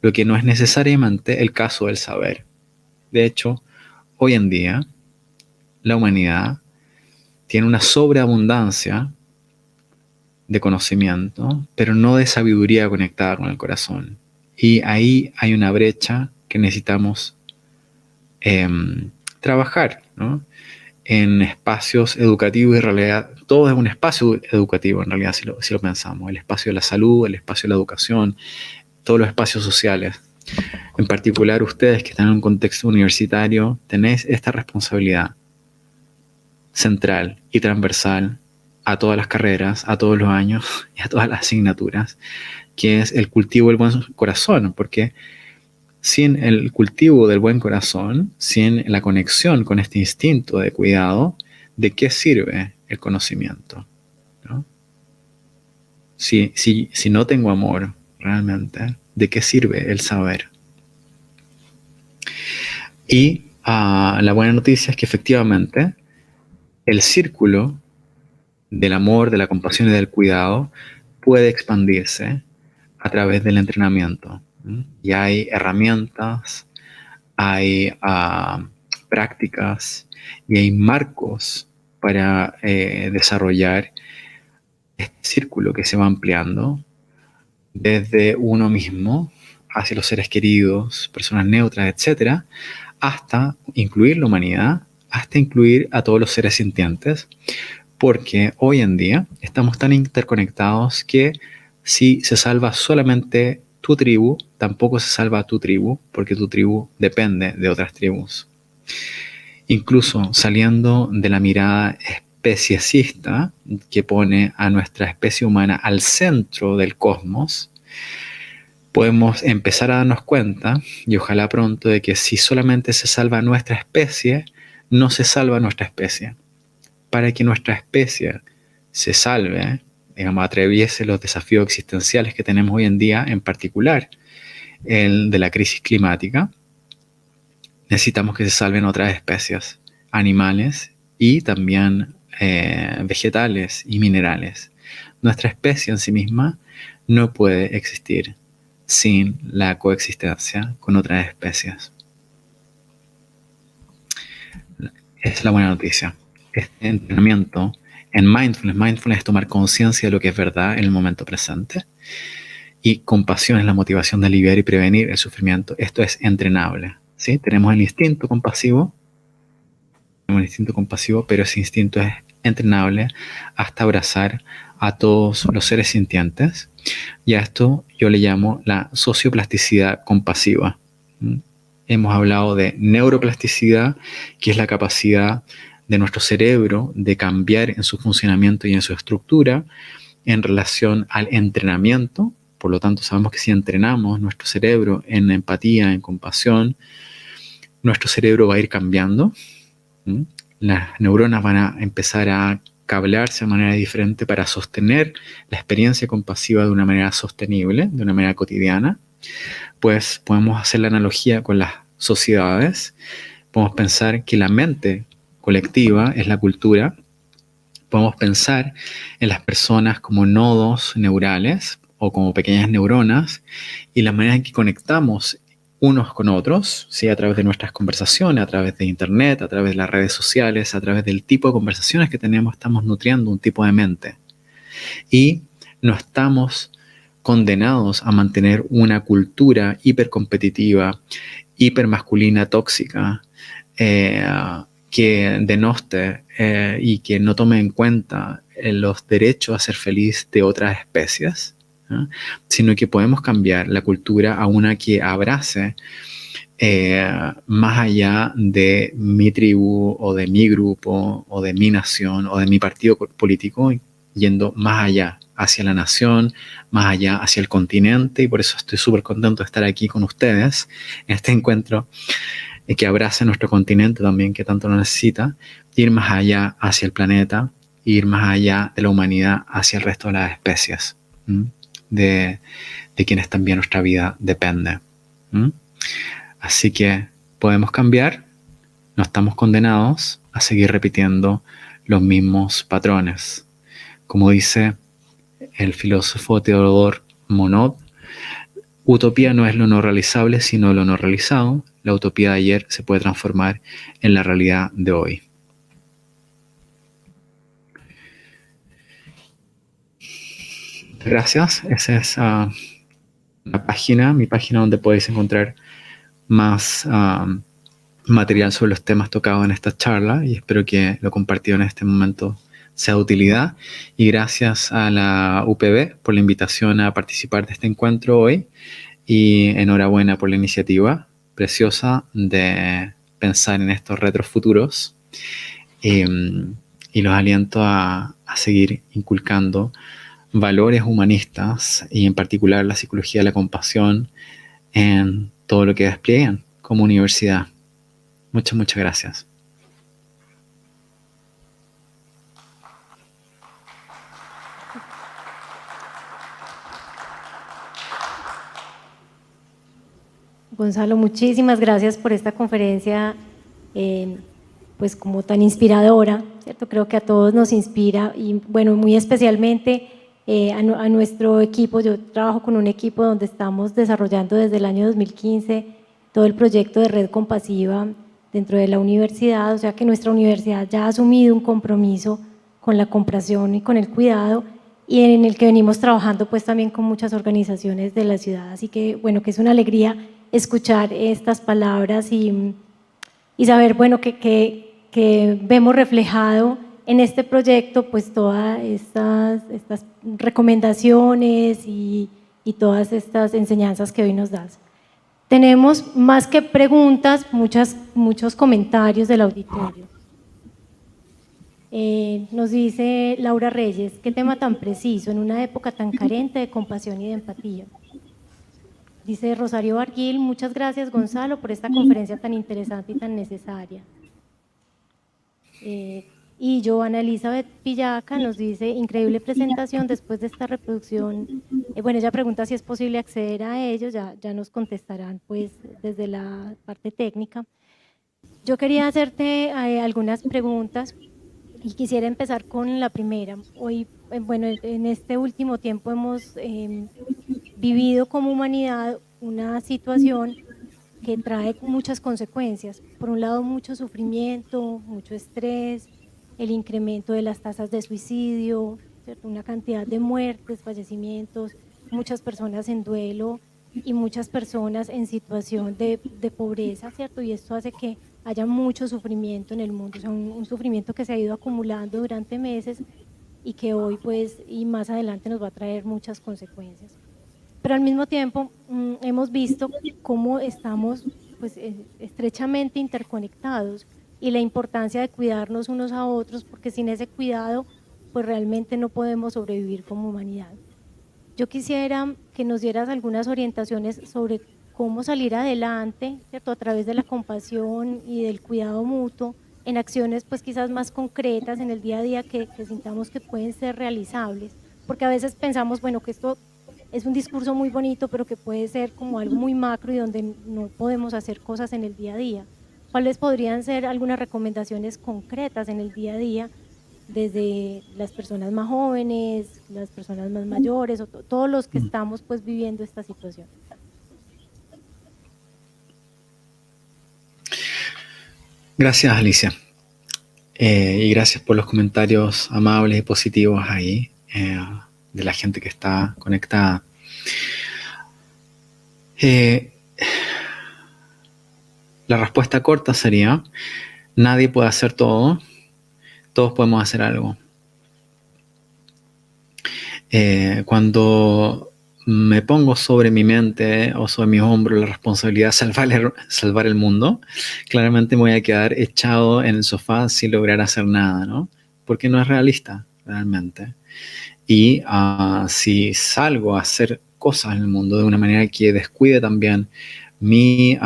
lo que no es necesariamente el caso del saber. De hecho, hoy en día, la humanidad tiene una sobreabundancia de conocimiento, pero no de sabiduría conectada con el corazón. Y ahí hay una brecha que necesitamos trabajar, ¿no? En espacios educativos, y en realidad todo es un espacio educativo en realidad si lo pensamos, el espacio de la salud, el espacio de la educación, todos los espacios sociales. En particular ustedes que están en un contexto universitario tenéis esta responsabilidad central y transversal a todas las carreras, a todos los años y a todas las asignaturas, que es el cultivo del buen corazón, porque sin el cultivo del buen corazón, sin la conexión con este instinto de cuidado, ¿de qué sirve el conocimiento? ¿No? Si no tengo amor realmente, ¿de qué sirve el saber? Y la buena noticia es que efectivamente el círculo del amor, de la compasión y del cuidado puede expandirse a través del entrenamiento. Y hay herramientas, hay prácticas y hay marcos para desarrollar este círculo que se va ampliando desde uno mismo hacia los seres queridos, personas neutras, etcétera, hasta incluir la humanidad, hasta incluir a todos los seres sintientes, porque hoy en día estamos tan interconectados que si se salva solamente tu tribu, tampoco se salva tu tribu, porque tu tribu depende de otras tribus. Incluso saliendo de la mirada especiesista que pone a nuestra especie humana al centro del cosmos, podemos empezar a darnos cuenta, y ojalá pronto, de que si solamente se salva nuestra especie, no se salva nuestra especie. Para que nuestra especie se salve, digamos, atraviese los desafíos existenciales que tenemos hoy en día, en particular el de la crisis climática, necesitamos que se salven otras especies, animales y también vegetales y minerales. Nuestra especie en sí misma no puede existir sin la coexistencia con otras especies. Esa es la buena noticia. Este entrenamiento en mindfulness es tomar conciencia de lo que es verdad en el momento presente, y compasión es la motivación de aliviar y prevenir el sufrimiento. Esto es entrenable, ¿sí? Tenemos el instinto compasivo, pero ese instinto es entrenable hasta abrazar a todos los seres sintientes, y a esto yo le llamo la socioplasticidad compasiva. Hemos hablado de neuroplasticidad, que es la capacidad de nuestro cerebro de cambiar en su funcionamiento y en su estructura en relación al entrenamiento. Por lo tanto, sabemos que si entrenamos nuestro cerebro en empatía, en compasión, nuestro cerebro va a ir cambiando. Las neuronas van a empezar a cablearse de manera diferente para sostener la experiencia compasiva de una manera sostenible, de una manera cotidiana. Pues podemos hacer la analogía con las sociedades. Podemos pensar que la mente colectiva es la cultura. Podemos pensar en las personas como nodos neurales o como pequeñas neuronas, y la manera en que conectamos unos con otros, ¿sí? A través de nuestras conversaciones, a través de internet, a través de las redes sociales, a través del tipo de conversaciones que tenemos, estamos nutriendo un tipo de mente. Y no estamos condenados a mantener una cultura hipercompetitiva, hipermasculina, tóxica, que denoste y que no tome en cuenta los derechos a ser feliz de otras especies, ¿no? Sino que podemos cambiar la cultura a una que abrace más allá de mi tribu o de mi grupo o de mi nación o de mi partido político, yendo más allá hacia la nación, más allá hacia el continente, y por eso estoy súper contento de estar aquí con ustedes en este encuentro que abrace nuestro continente también, que tanto lo necesita, ir más allá hacia el planeta, ir más allá de la humanidad hacia el resto de las especies, de quienes también nuestra vida depende. Así que podemos cambiar, no estamos condenados a seguir repitiendo los mismos patrones. Como dice el filósofo Theodor Monod, utopía no es lo no realizable, sino lo no realizado. La utopía de ayer se puede transformar en la realidad de hoy. Gracias. Esa es mi página donde podéis encontrar más material sobre los temas tocados en esta charla, y espero que lo compartido en este momento sea de utilidad. Y gracias a la UPB por la invitación a participar de este encuentro hoy, y enhorabuena por la iniciativa preciosa de pensar en estos retos futuros, y los aliento a seguir inculcando valores humanistas y en particular la psicología de la compasión en todo lo que desplieguen como universidad. Muchas gracias. Gonzalo, muchísimas gracias por esta conferencia, pues como tan inspiradora, ¿cierto? Creo que a todos nos inspira y bueno, muy especialmente a nuestro equipo. Yo trabajo con un equipo donde estamos desarrollando desde el año 2015 todo el proyecto de Red Compasiva dentro de la universidad, o sea que nuestra universidad ya ha asumido un compromiso con la compasión y con el cuidado, y en el que venimos trabajando pues también con muchas organizaciones de la ciudad. Así que bueno, que es una alegría escuchar estas palabras y saber, bueno, que vemos reflejado en este proyecto pues todas estas recomendaciones y todas estas enseñanzas que hoy nos das. Tenemos más que preguntas, muchos comentarios del auditorio. Nos dice Laura Reyes, qué tema tan preciso en una época tan carente de compasión y de empatía. Dice Rosario Barguil, muchas gracias Gonzalo por esta conferencia tan interesante y tan necesaria. Y Joana Elizabeth Pillaca nos dice, increíble presentación después de esta reproducción. Bueno, ella pregunta si es posible acceder a ellos, ya nos contestarán pues desde la parte técnica. Yo quería hacerte algunas preguntas y quisiera empezar con la primera. Hoy, bueno, en este último tiempo hemos vivido como humanidad una situación que trae muchas consecuencias. Por un lado, mucho sufrimiento, mucho estrés, el incremento de las tasas de suicidio, ¿cierto? Una cantidad de muertes, fallecimientos, muchas personas en duelo y muchas personas en situación de pobreza, ¿cierto? Y esto hace que haya mucho sufrimiento en el mundo, o sea, un sufrimiento que se ha ido acumulando durante meses y que hoy pues y más adelante nos va a traer muchas consecuencias. Pero al mismo tiempo hemos visto cómo estamos pues, estrechamente interconectados y la importancia de cuidarnos unos a otros, porque sin ese cuidado pues realmente no podemos sobrevivir como humanidad. Yo quisiera que nos dieras algunas orientaciones sobre cómo salir adelante, ¿cierto? A través de la compasión y del cuidado mutuo, en acciones pues quizás más concretas en el día a día que sintamos que pueden ser realizables, porque a veces pensamos, bueno, que esto es un discurso muy bonito, pero que puede ser como algo muy macro y donde no podemos hacer cosas en el día a día. ¿Cuáles podrían ser algunas recomendaciones concretas en el día a día desde las personas más jóvenes, las personas más mayores, o todos los que estamos pues viviendo esta situación? Gracias, Alicia. Y gracias por los comentarios amables y positivos ahí de la gente que está conectada. La respuesta corta sería, nadie puede hacer todo, todos podemos hacer algo. Cuando me pongo sobre mi mente o sobre mi hombro la responsabilidad de salvar el mundo, claramente me voy a quedar echado en el sofá sin lograr hacer nada, ¿no? Porque no es realista, realmente. Y si salgo a hacer cosas en el mundo de una manera que descuide también mi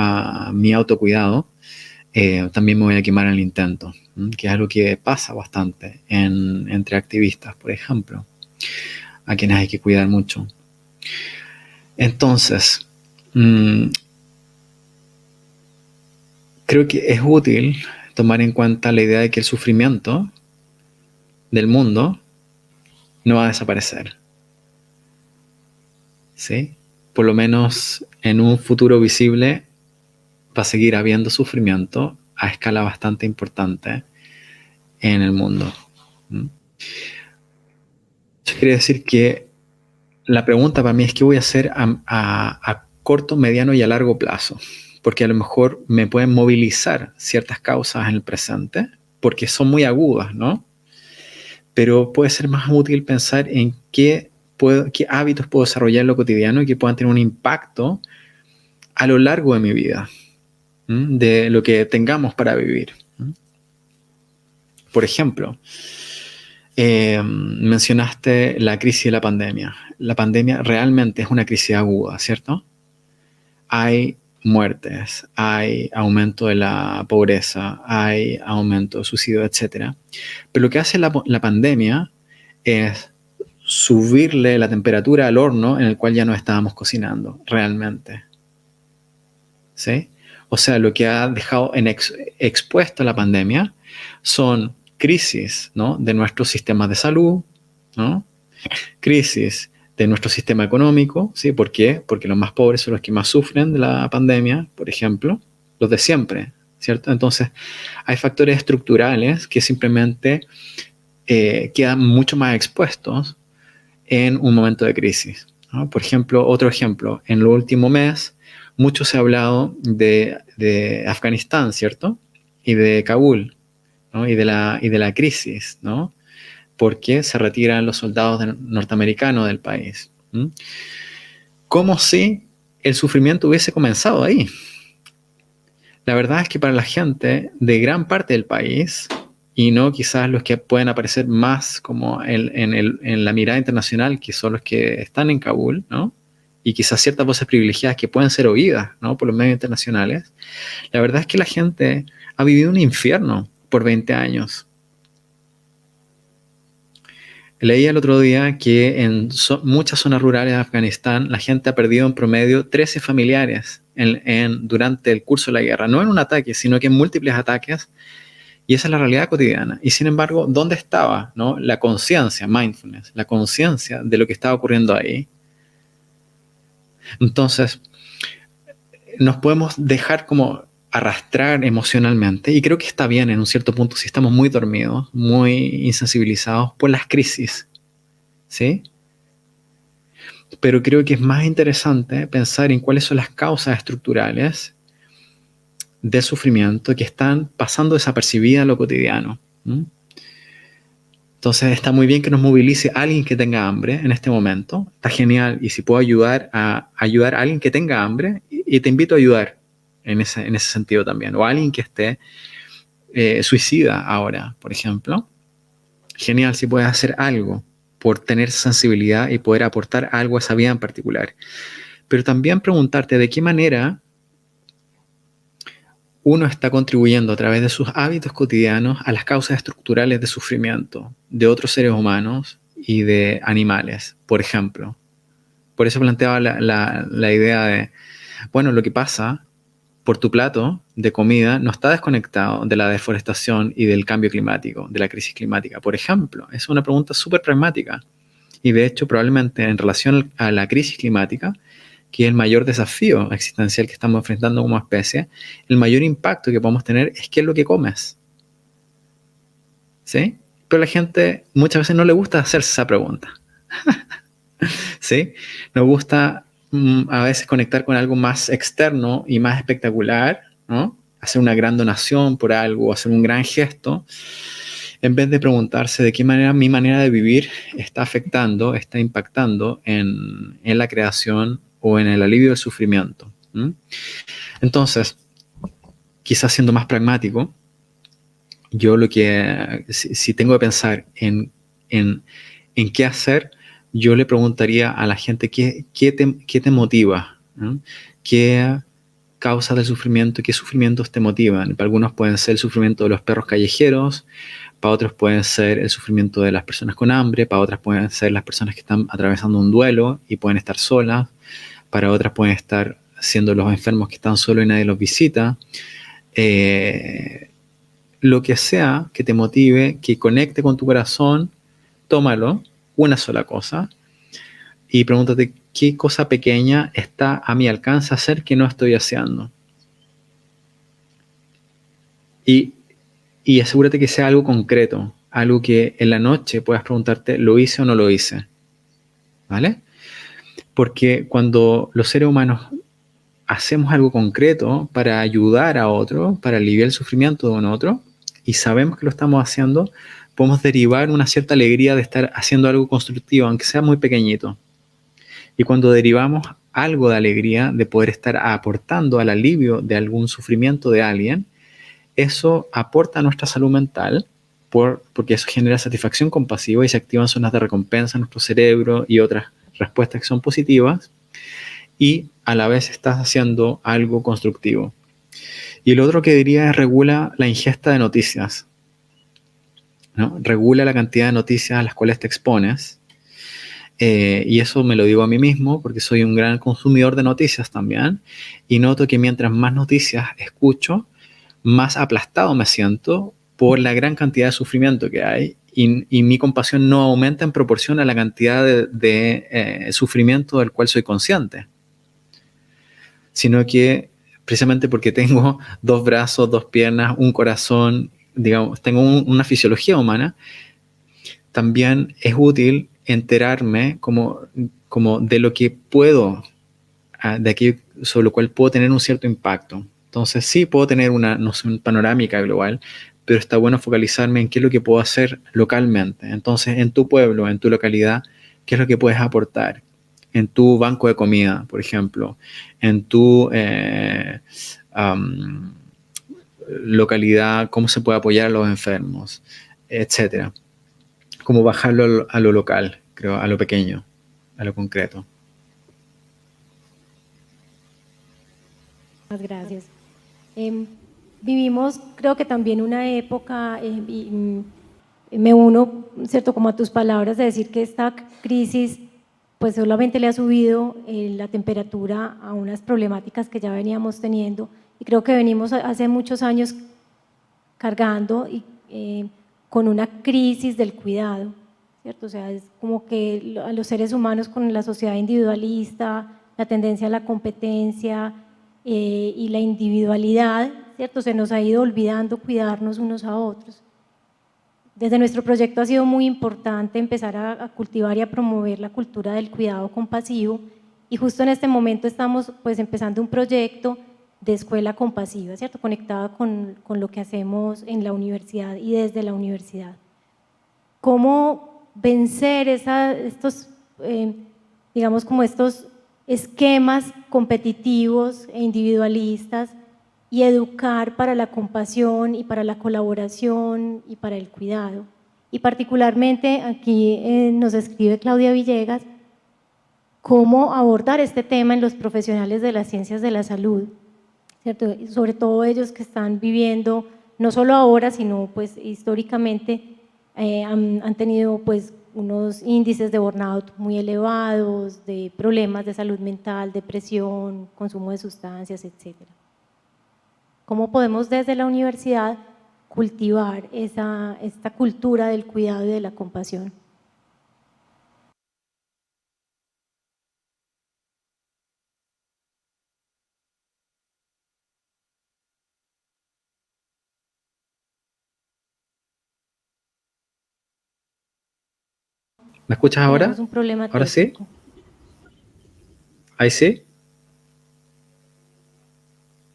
autocuidado, también me voy a quemar en el intento, que es algo que pasa bastante entre activistas, por ejemplo, a quienes hay que cuidar mucho. Entonces, creo que es útil tomar en cuenta la idea de que el sufrimiento del mundo no va a desaparecer, ¿sí? Por lo menos en un futuro visible va a seguir habiendo sufrimiento a escala bastante importante en el mundo. Eso quiere decir que la pregunta para mí es qué voy a hacer a corto, mediano y a largo plazo, porque a lo mejor me pueden movilizar ciertas causas en el presente, porque son muy agudas, ¿no? Pero puede ser más útil pensar en qué hábitos puedo desarrollar en lo cotidiano y que puedan tener un impacto a lo largo de mi vida, de lo que tengamos para vivir. Por ejemplo, mencionaste la crisis de la pandemia. La pandemia realmente es una crisis aguda, ¿cierto? Hay muertes, hay aumento de la pobreza, hay aumento de suicidio, etc. Pero lo que hace la pandemia es subirle la temperatura al horno en el cual ya no estábamos cocinando, realmente. ¿Sí? O sea, lo que ha dejado expuesto la pandemia son crisis, ¿no?, de nuestros sistemas de salud, ¿no?, crisis de nuestro sistema económico, ¿sí? ¿Por qué? Porque los más pobres son los que más sufren de la pandemia, por ejemplo, los de siempre, ¿cierto? Entonces, hay factores estructurales que simplemente quedan mucho más expuestos en un momento de crisis, ¿no? Por ejemplo, otro ejemplo, en el último mes, mucho se ha hablado de Afganistán, ¿cierto? Y de Kabul, ¿no? Y de la crisis, ¿no? Porque se retiran los soldados norteamericanos del país. Como si el sufrimiento hubiese comenzado ahí. La verdad es que para la gente de gran parte del país, y no quizás los que pueden aparecer más como en la mirada internacional, que son los que están en Kabul, ¿no?, y quizás ciertas voces privilegiadas que pueden ser oídas, ¿no?, por los medios internacionales, la verdad es que la gente ha vivido un infierno por 20 años. Leí el otro día que en muchas zonas rurales de Afganistán la gente ha perdido en promedio 13 familiares durante el curso de la guerra. No en un ataque, sino que en múltiples ataques. Y esa es la realidad cotidiana. Y sin embargo, ¿dónde estaba, ¿no?, la conciencia, mindfulness, la conciencia de lo que estaba ocurriendo ahí? Entonces, nos podemos dejar como arrastrar emocionalmente, y creo que está bien en un cierto punto si estamos muy dormidos, muy insensibilizados por las crisis, ¿sí? Pero creo que es más interesante pensar en cuáles son las causas estructurales del sufrimiento que están pasando desapercibidas en lo cotidiano. Entonces está muy bien que nos movilice alguien que tenga hambre en este momento, está genial, y si puedo ayudar a alguien que tenga hambre, y te invito a ayudar en ese sentido también, o a alguien que esté suicida ahora, por ejemplo, genial si puedes hacer algo por tener sensibilidad y poder aportar algo a esa vida en particular. Pero también preguntarte de qué manera uno está contribuyendo a través de sus hábitos cotidianos a las causas estructurales de sufrimiento de otros seres humanos y de animales, por ejemplo. Por eso planteaba la idea de, bueno, lo que pasa por tu plato de comida no está desconectado de la deforestación y del cambio climático, de la crisis climática, por ejemplo. Es una pregunta súper pragmática. Y de hecho, probablemente en relación a la crisis climática, que es el mayor desafío existencial que estamos enfrentando como especie, el mayor impacto que podemos tener es qué es lo que comes. ¿Sí? Pero a la gente muchas veces no le gusta hacerse esa pregunta. ¿Sí? Nos gusta a veces conectar con algo más externo y más espectacular, ¿no? Hacer una gran donación por algo, hacer un gran gesto, en vez de preguntarse de qué manera mi manera de vivir está afectando, está impactando en la creación o en el alivio del sufrimiento. Entonces, quizás siendo más pragmático, yo lo que, si tengo que pensar en en qué hacer, yo le preguntaría a la gente qué te motiva, ¿no? ¿Qué causas del sufrimiento, qué sufrimientos te motivan? Para algunos pueden ser el sufrimiento de los perros callejeros, para otros pueden ser el sufrimiento de las personas con hambre, para otras pueden ser las personas que están atravesando un duelo y pueden estar solas, para otras pueden estar siendo los enfermos que están solos y nadie los visita. Lo que sea que te motive, que conecte con tu corazón, tómalo, una sola cosa, y pregúntate qué cosa pequeña está a mi alcance hacer que no estoy haciendo. Y asegúrate que sea algo concreto, algo que en la noche puedas preguntarte, ¿lo hice o no lo hice? ¿Vale? Porque cuando los seres humanos hacemos algo concreto para ayudar a otro, para aliviar el sufrimiento de un otro, y sabemos que lo estamos haciendo, podemos derivar una cierta alegría de estar haciendo algo constructivo, aunque sea muy pequeñito. Y cuando derivamos algo de alegría de poder estar aportando al alivio de algún sufrimiento de alguien, eso aporta a nuestra salud mental, porque eso genera satisfacción compasiva y se activan zonas de recompensa en nuestro cerebro y otras respuestas que son positivas, y a la vez estás haciendo algo constructivo. Y lo otro que diría es regula la ingesta de noticias, ¿no? Regula la cantidad de noticias a las cuales te expones. Y eso me lo digo a mí mismo porque soy un gran consumidor de noticias también, y noto que mientras más noticias escucho, más aplastado me siento por la gran cantidad de sufrimiento que hay, y mi compasión no aumenta en proporción a la cantidad de sufrimiento del cual soy consciente, sino que precisamente porque tengo 2 brazos, 2 piernas, un corazón, digamos, tengo una fisiología humana, también es útil enterarme como de lo que puedo, de aquello sobre lo cual puedo tener un cierto impacto. Entonces sí puedo tener una noción panorámica global, pero está bueno focalizarme en qué es lo que puedo hacer localmente. Entonces, en tu pueblo, en tu localidad, ¿qué es lo que puedes aportar? En tu banco de comida, por ejemplo, en tu localidad, cómo se puede apoyar a los enfermos, etcétera. Cómo bajarlo a lo local, creo, a lo pequeño, a lo concreto. Muchas gracias. Vivimos, creo que también una época, me uno, ¿cierto?, como a tus palabras de decir que esta crisis pues solamente le ha subido la temperatura a unas problemáticas que ya veníamos teniendo, y creo que venimos hace muchos años cargando con una crisis del cuidado, ¿cierto? O sea, es como que a los seres humanos con la sociedad individualista, la tendencia a la competencia y la individualidad, ¿cierto? Se nos ha ido olvidando cuidarnos unos a otros. Desde nuestro proyecto ha sido muy importante empezar a cultivar y a promover la cultura del cuidado compasivo, y justo en este momento estamos pues empezando un proyecto de escuela compasiva, ¿cierto?, conectada con lo que hacemos en la universidad y desde la universidad. ¿Cómo vencer estos, digamos, como estos esquemas competitivos e individualistas, y educar para la compasión y para la colaboración y para el cuidado? Y particularmente aquí nos escribe Claudia Villegas, cómo abordar este tema en los profesionales de las ciencias de la salud, ¿cierto? Y sobre todo ellos que están viviendo, no solo ahora, sino pues históricamente, han tenido pues unos índices de burnout muy elevados, de problemas de salud mental, depresión, consumo de sustancias, etcétera. ¿Cómo podemos desde la universidad cultivar esta cultura del cuidado y de la compasión? ¿Me escuchas ahora? Tenemos un problema ¿Ahora sí? técnico. ¿Ahí sí?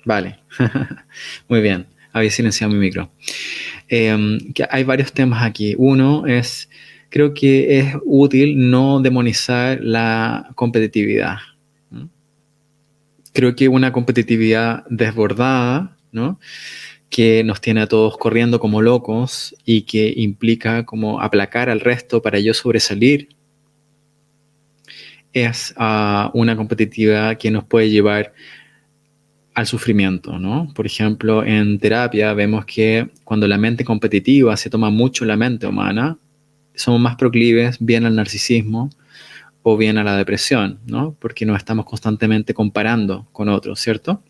Vale. Muy bien. Había silenciado mi micro. Que hay varios temas aquí. Uno es, creo que es útil no demonizar la competitividad. Creo que una competitividad desbordada, ¿no?, que nos tiene a todos corriendo como locos y que implica como aplacar al resto para yo sobresalir, es una competitividad que nos puede llevar al sufrimiento, ¿no? Por ejemplo, en terapia vemos que cuando la mente competitiva se toma mucho la mente humana, somos más proclives bien al narcisismo o bien a la depresión, ¿no? Porque nos estamos constantemente comparando con otros, ¿cierto?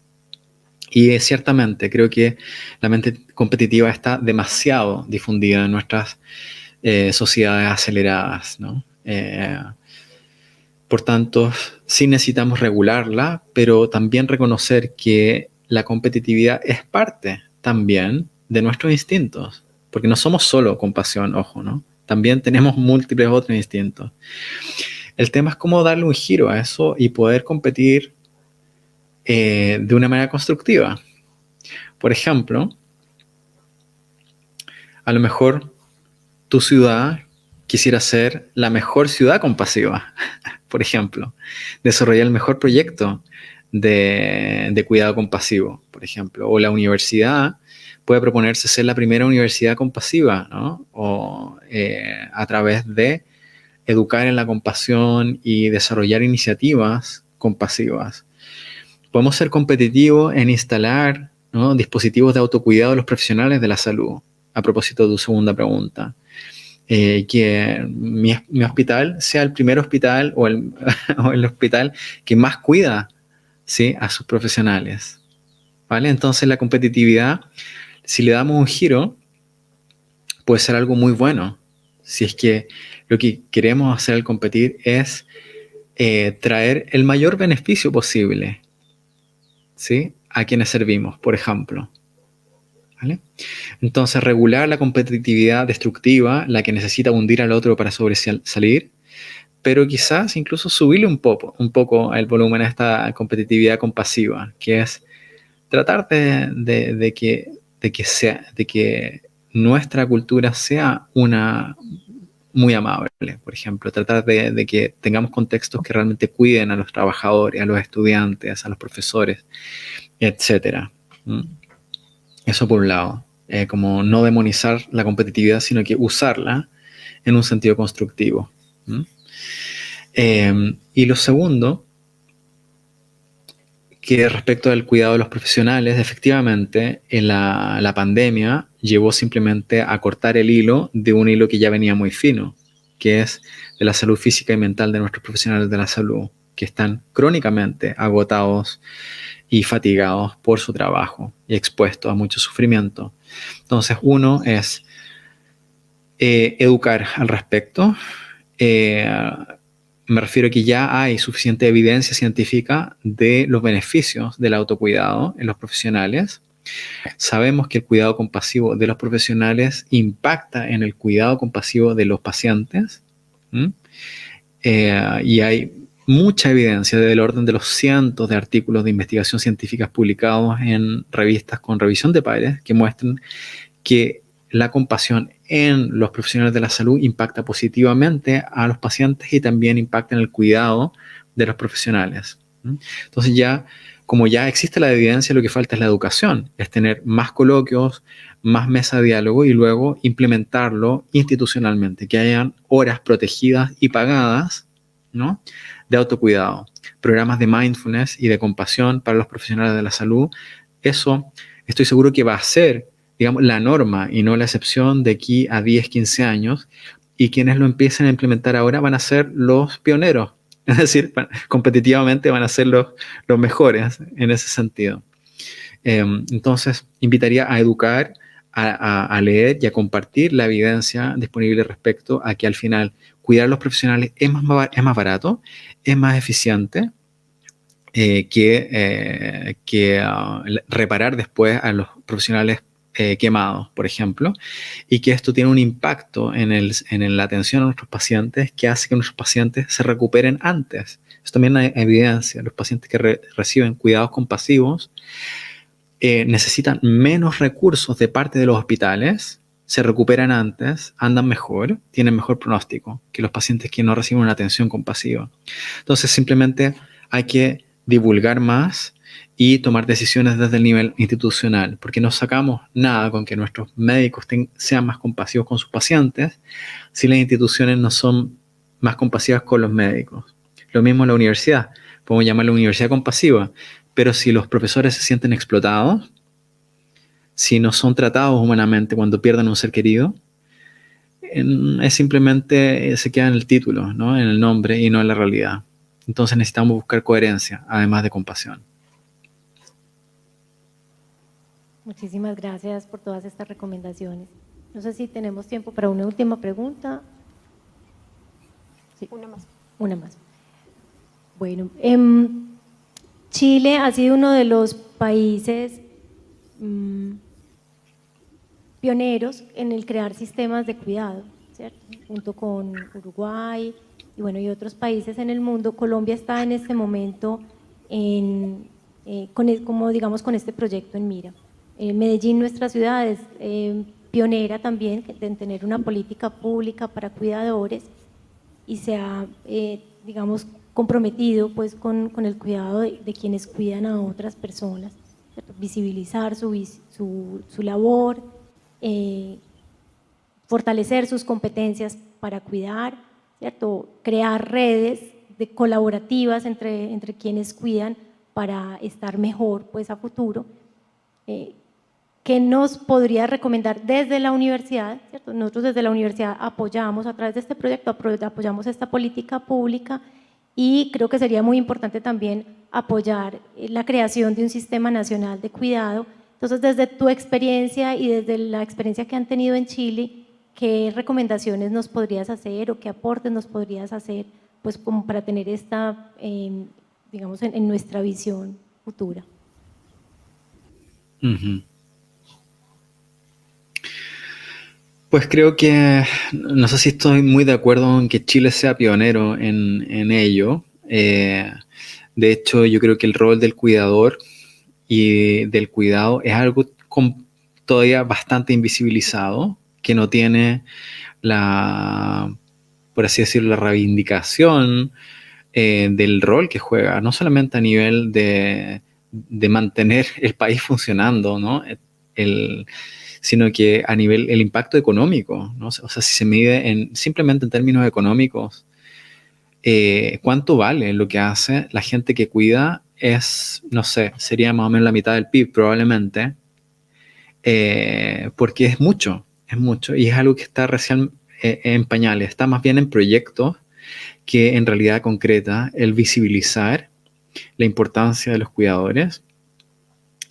Y ciertamente creo que la mente competitiva está demasiado difundida en nuestras sociedades aceleradas, ¿no? Por tanto, sí necesitamos regularla, pero también reconocer que la competitividad es parte también de nuestros instintos, porque no somos solo compasión, ojo, ¿no? También tenemos múltiples otros instintos. El tema es cómo darle un giro a eso y poder competir de una manera constructiva. Por ejemplo, a lo mejor tu ciudad quisiera ser la mejor ciudad compasiva, por ejemplo, desarrollar el mejor proyecto de cuidado compasivo, por ejemplo, o la universidad puede proponerse ser la primera universidad compasiva, ¿no? O a través de educar en la compasión y desarrollar iniciativas compasivas. Podemos ser competitivos en instalar, ¿no?, dispositivos de autocuidado de los profesionales de la salud, a propósito de tu segunda pregunta. Que mi hospital sea el primer hospital o el hospital que más cuida, ¿sí?, a sus profesionales, ¿vale? Entonces la competitividad, si le damos un giro, puede ser algo muy bueno. Si es que lo que queremos hacer al competir es traer el mayor beneficio posible, ¿sí?, a quienes servimos, por ejemplo, ¿vale? Entonces, regular la competitividad destructiva, la que necesita hundir al otro para sobresalir, pero quizás incluso subirle un poco el volumen a esta competitividad compasiva, que es tratar de que nuestra cultura sea una muy amable, por ejemplo, tratar de que tengamos contextos que realmente cuiden a los trabajadores, a los estudiantes, a los profesores, etcétera. Eso por un lado, como no demonizar la competitividad, sino que usarla en un sentido constructivo. Y lo segundo, que respecto al cuidado de los profesionales, efectivamente, en la pandemia llevó simplemente a cortar el hilo de un hilo que ya venía muy fino, que es de la salud física y mental de nuestros profesionales de la salud, que están crónicamente agotados y fatigados por su trabajo y expuestos a mucho sufrimiento. Entonces, uno es educar al respecto. Me refiero a que ya hay suficiente evidencia científica de los beneficios del autocuidado en los profesionales. Sabemos que el cuidado compasivo de los profesionales impacta en el cuidado compasivo de los pacientes. Y hay mucha evidencia del orden de los cientos de artículos de investigación científicas publicados en revistas con revisión de pares que muestran que la compasión en los profesionales de la salud impacta positivamente a los pacientes y también impacta en el cuidado de los profesionales. Entonces como ya existe la evidencia, lo que falta es la educación, es tener más coloquios, más mesa de diálogo y luego implementarlo institucionalmente, que hayan horas protegidas y pagadas, ¿no?, de autocuidado, programas de mindfulness y de compasión para los profesionales de la salud. Eso estoy seguro que va a ser, digamos, la norma y no la excepción de aquí a 10, 15 años, y quienes lo empiecen a implementar ahora van a ser los pioneros, es decir, competitivamente van a ser los mejores en ese sentido. Entonces, invitaría a educar, a leer y a compartir la evidencia disponible respecto a que al final cuidar a los profesionales es más barato, es más eficiente que reparar después a los profesionales quemados, por ejemplo, y que esto tiene un impacto en la atención a nuestros pacientes que hace que nuestros pacientes se recuperen antes. Eso también hay evidencia. Los pacientes que reciben cuidados compasivos necesitan menos recursos de parte de los hospitales, se recuperan antes, andan mejor, tienen mejor pronóstico que los pacientes que no reciben una atención compasiva. Entonces, simplemente hay que divulgar más y tomar decisiones desde el nivel institucional, porque no sacamos nada con que nuestros médicos sean más compasivos con sus pacientes si las instituciones no son más compasivas con los médicos. Lo mismo en la universidad, podemos llamarla universidad compasiva, pero si los profesores se sienten explotados, si no son tratados humanamente cuando pierden un ser querido, es simplemente se queda en el título, ¿no? En el nombre y no en la realidad. Entonces necesitamos buscar coherencia, además de compasión. Muchísimas gracias por todas estas recomendaciones. No sé si tenemos tiempo para una última pregunta. Sí. Una más. Bueno, Chile ha sido uno de los países pioneros en el crear sistemas de cuidado, ¿cierto? Junto con Uruguay y, bueno, y otros países en el mundo. Colombia está en este momento con este proyecto en mira. Medellín, nuestra ciudad, es pionera también en tener una política pública para cuidadores y se ha, comprometido pues, con el cuidado de quienes cuidan a otras personas, ¿cierto? Visibilizar su labor, fortalecer sus competencias para cuidar, ¿cierto? Crear redes colaborativas entre quienes cuidan para estar mejor pues, a futuro. ¿Qué nos podría recomendar desde la universidad? ¿Cierto? Nosotros desde la universidad apoyamos a través de este proyecto, apoyamos esta política pública y creo que sería muy importante también apoyar la creación de un sistema nacional de cuidado. Entonces, desde tu experiencia y desde la experiencia que han tenido en Chile, ¿qué recomendaciones nos podrías hacer o qué aportes nos podrías hacer pues, como para tener esta, digamos, en nuestra visión futura? Uh-huh. Pues creo que, no sé si estoy muy de acuerdo en que Chile sea pionero en ello. De hecho, yo creo que el rol del cuidador y del cuidado es algo todavía bastante invisibilizado, que no tiene por así decirlo, la reivindicación del rol que juega, no solamente a nivel de mantener el país funcionando, ¿no? Sino que a nivel el impacto económico, ¿no? O sea, si se mide simplemente en términos económicos, ¿cuánto vale lo que hace la gente que cuida? No sé, sería más o menos la mitad del PIB probablemente, porque es mucho y es algo que está recién en pañales, está más bien en proyectos que en realidad concreta el visibilizar la importancia de los cuidadores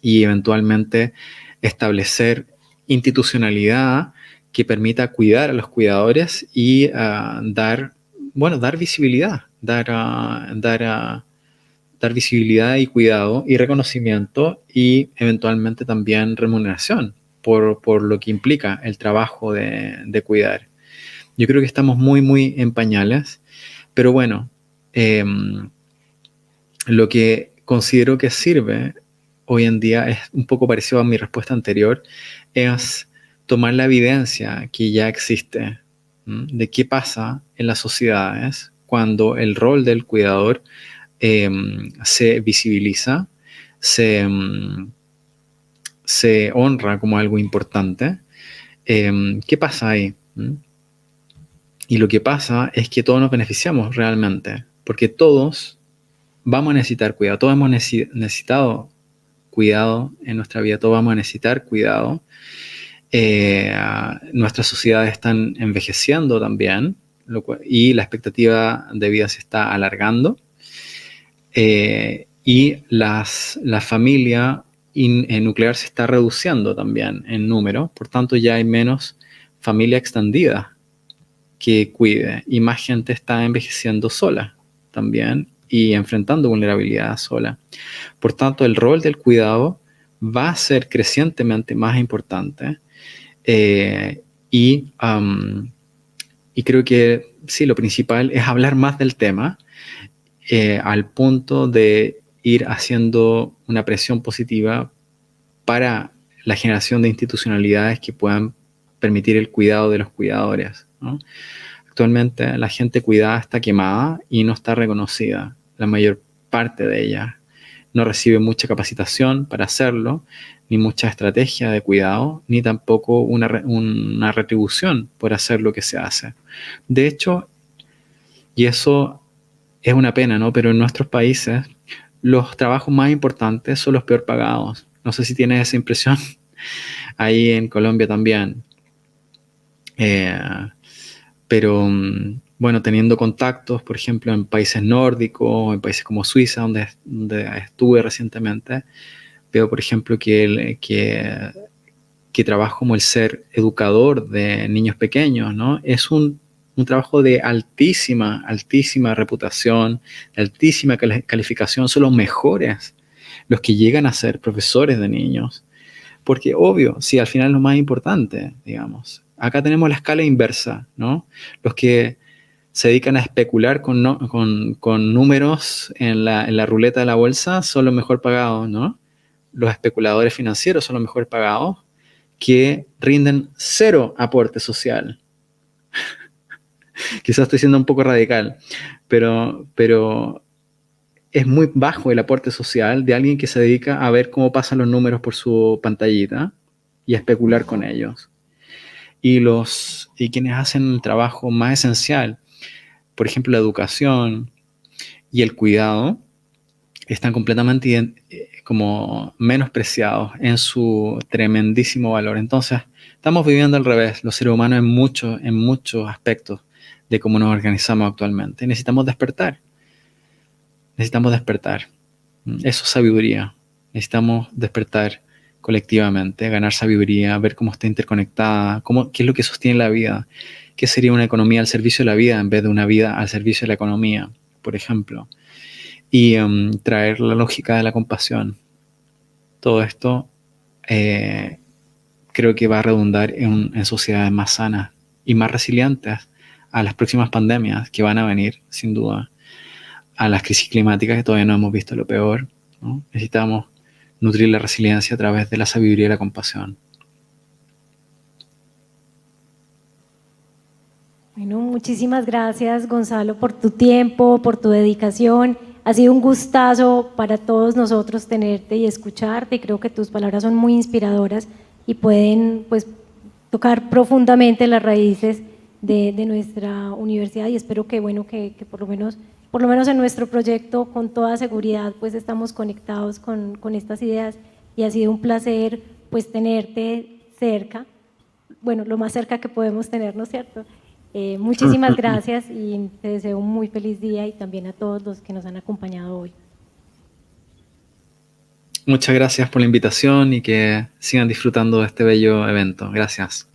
y eventualmente establecer institucionalidad que permita cuidar a los cuidadores y dar visibilidad, dar visibilidad y cuidado y reconocimiento y eventualmente también remuneración por lo que implica el trabajo de cuidar. Yo creo que estamos muy, muy en pañales, pero bueno, lo que considero que sirve hoy en día es un poco parecido a mi respuesta anterior, es tomar la evidencia que ya existe, de qué pasa en las sociedades cuando el rol del cuidador se visibiliza, se honra como algo importante. ¿Qué pasa ahí? Y lo que pasa es que todos nos beneficiamos realmente, porque todos vamos a necesitar cuidado, todos hemos necesitado cuidado en nuestra vida, todos vamos a necesitar cuidado. Nuestras sociedades están envejeciendo también, y la expectativa de vida se está alargando. Y la familia nuclear se está reduciendo también en número, por tanto ya hay menos familia extendida que cuide y más gente está envejeciendo sola también y enfrentando vulnerabilidad sola. Por tanto, el rol del cuidado va a ser crecientemente más importante y creo que sí, lo principal es hablar más del tema al punto de ir haciendo una presión positiva para la generación de institucionalidades que puedan permitir el cuidado de los cuidadores, ¿no? Actualmente la gente cuidada está quemada y no está reconocida, la mayor parte de ella. no recibe mucha capacitación para hacerlo, ni mucha estrategia de cuidado, ni tampoco una retribución por hacer lo que se hace. De hecho, y eso es una pena, ¿no? Pero en nuestros países los trabajos más importantes son los peor pagados. No sé si tienes esa impresión. Ahí en Colombia también. Eh, pero bueno, teniendo contactos, por ejemplo, en países nórdicos, en países como Suiza, donde estuve recientemente, veo, por ejemplo, que trabajo como el ser educador de niños pequeños, ¿no? Es un trabajo de altísima, altísima reputación, de altísima calificación, son los mejores los que llegan a ser profesores de niños. Porque obvio, sí, al final es lo más importante, digamos. Acá tenemos la escala inversa, ¿no? Los que se dedican a especular con números en la ruleta de la bolsa son los mejor pagados, ¿no? Los especuladores financieros son los mejor pagados, que rinden cero aporte social. Quizás estoy siendo un poco radical, pero es muy bajo el aporte social de alguien que se dedica a ver cómo pasan los números por su pantallita y a especular con ellos. Y quienes hacen el trabajo más esencial, por ejemplo, la educación y el cuidado, están completamente como menospreciados en su tremendísimo valor. Entonces, estamos viviendo al revés, los seres humanos en muchos aspectos de cómo nos organizamos actualmente. Necesitamos despertar. Necesitamos despertar. Eso es sabiduría. Necesitamos despertar colectivamente, ganar sabiduría, ver cómo está interconectada, qué es lo que sostiene la vida, qué sería una economía al servicio de la vida en vez de una vida al servicio de la economía, por ejemplo. Y traer la lógica de la compasión. Todo esto creo que va a redundar en sociedades más sanas y más resilientes a las próximas pandemias que van a venir, sin duda, a las crisis climáticas que todavía no hemos visto lo peor, ¿no? Necesitamos nutrir la resiliencia a través de la sabiduría y la compasión. Bueno, muchísimas gracias, Gonzalo, por tu tiempo, por tu dedicación. Ha sido un gustazo para todos nosotros tenerte y escucharte. Creo que tus palabras son muy inspiradoras y pueden, pues, tocar profundamente las raíces de nuestra universidad, y espero que, bueno, que por lo menos en nuestro proyecto, con toda seguridad, pues estamos conectados con estas ideas, y ha sido un placer, pues, tenerte cerca, bueno, lo más cerca que podemos tenernos, ¿cierto? Muchísimas gracias y te deseo un muy feliz día, y también a todos los que nos han acompañado hoy. Muchas gracias por la invitación y que sigan disfrutando de este bello evento. Gracias.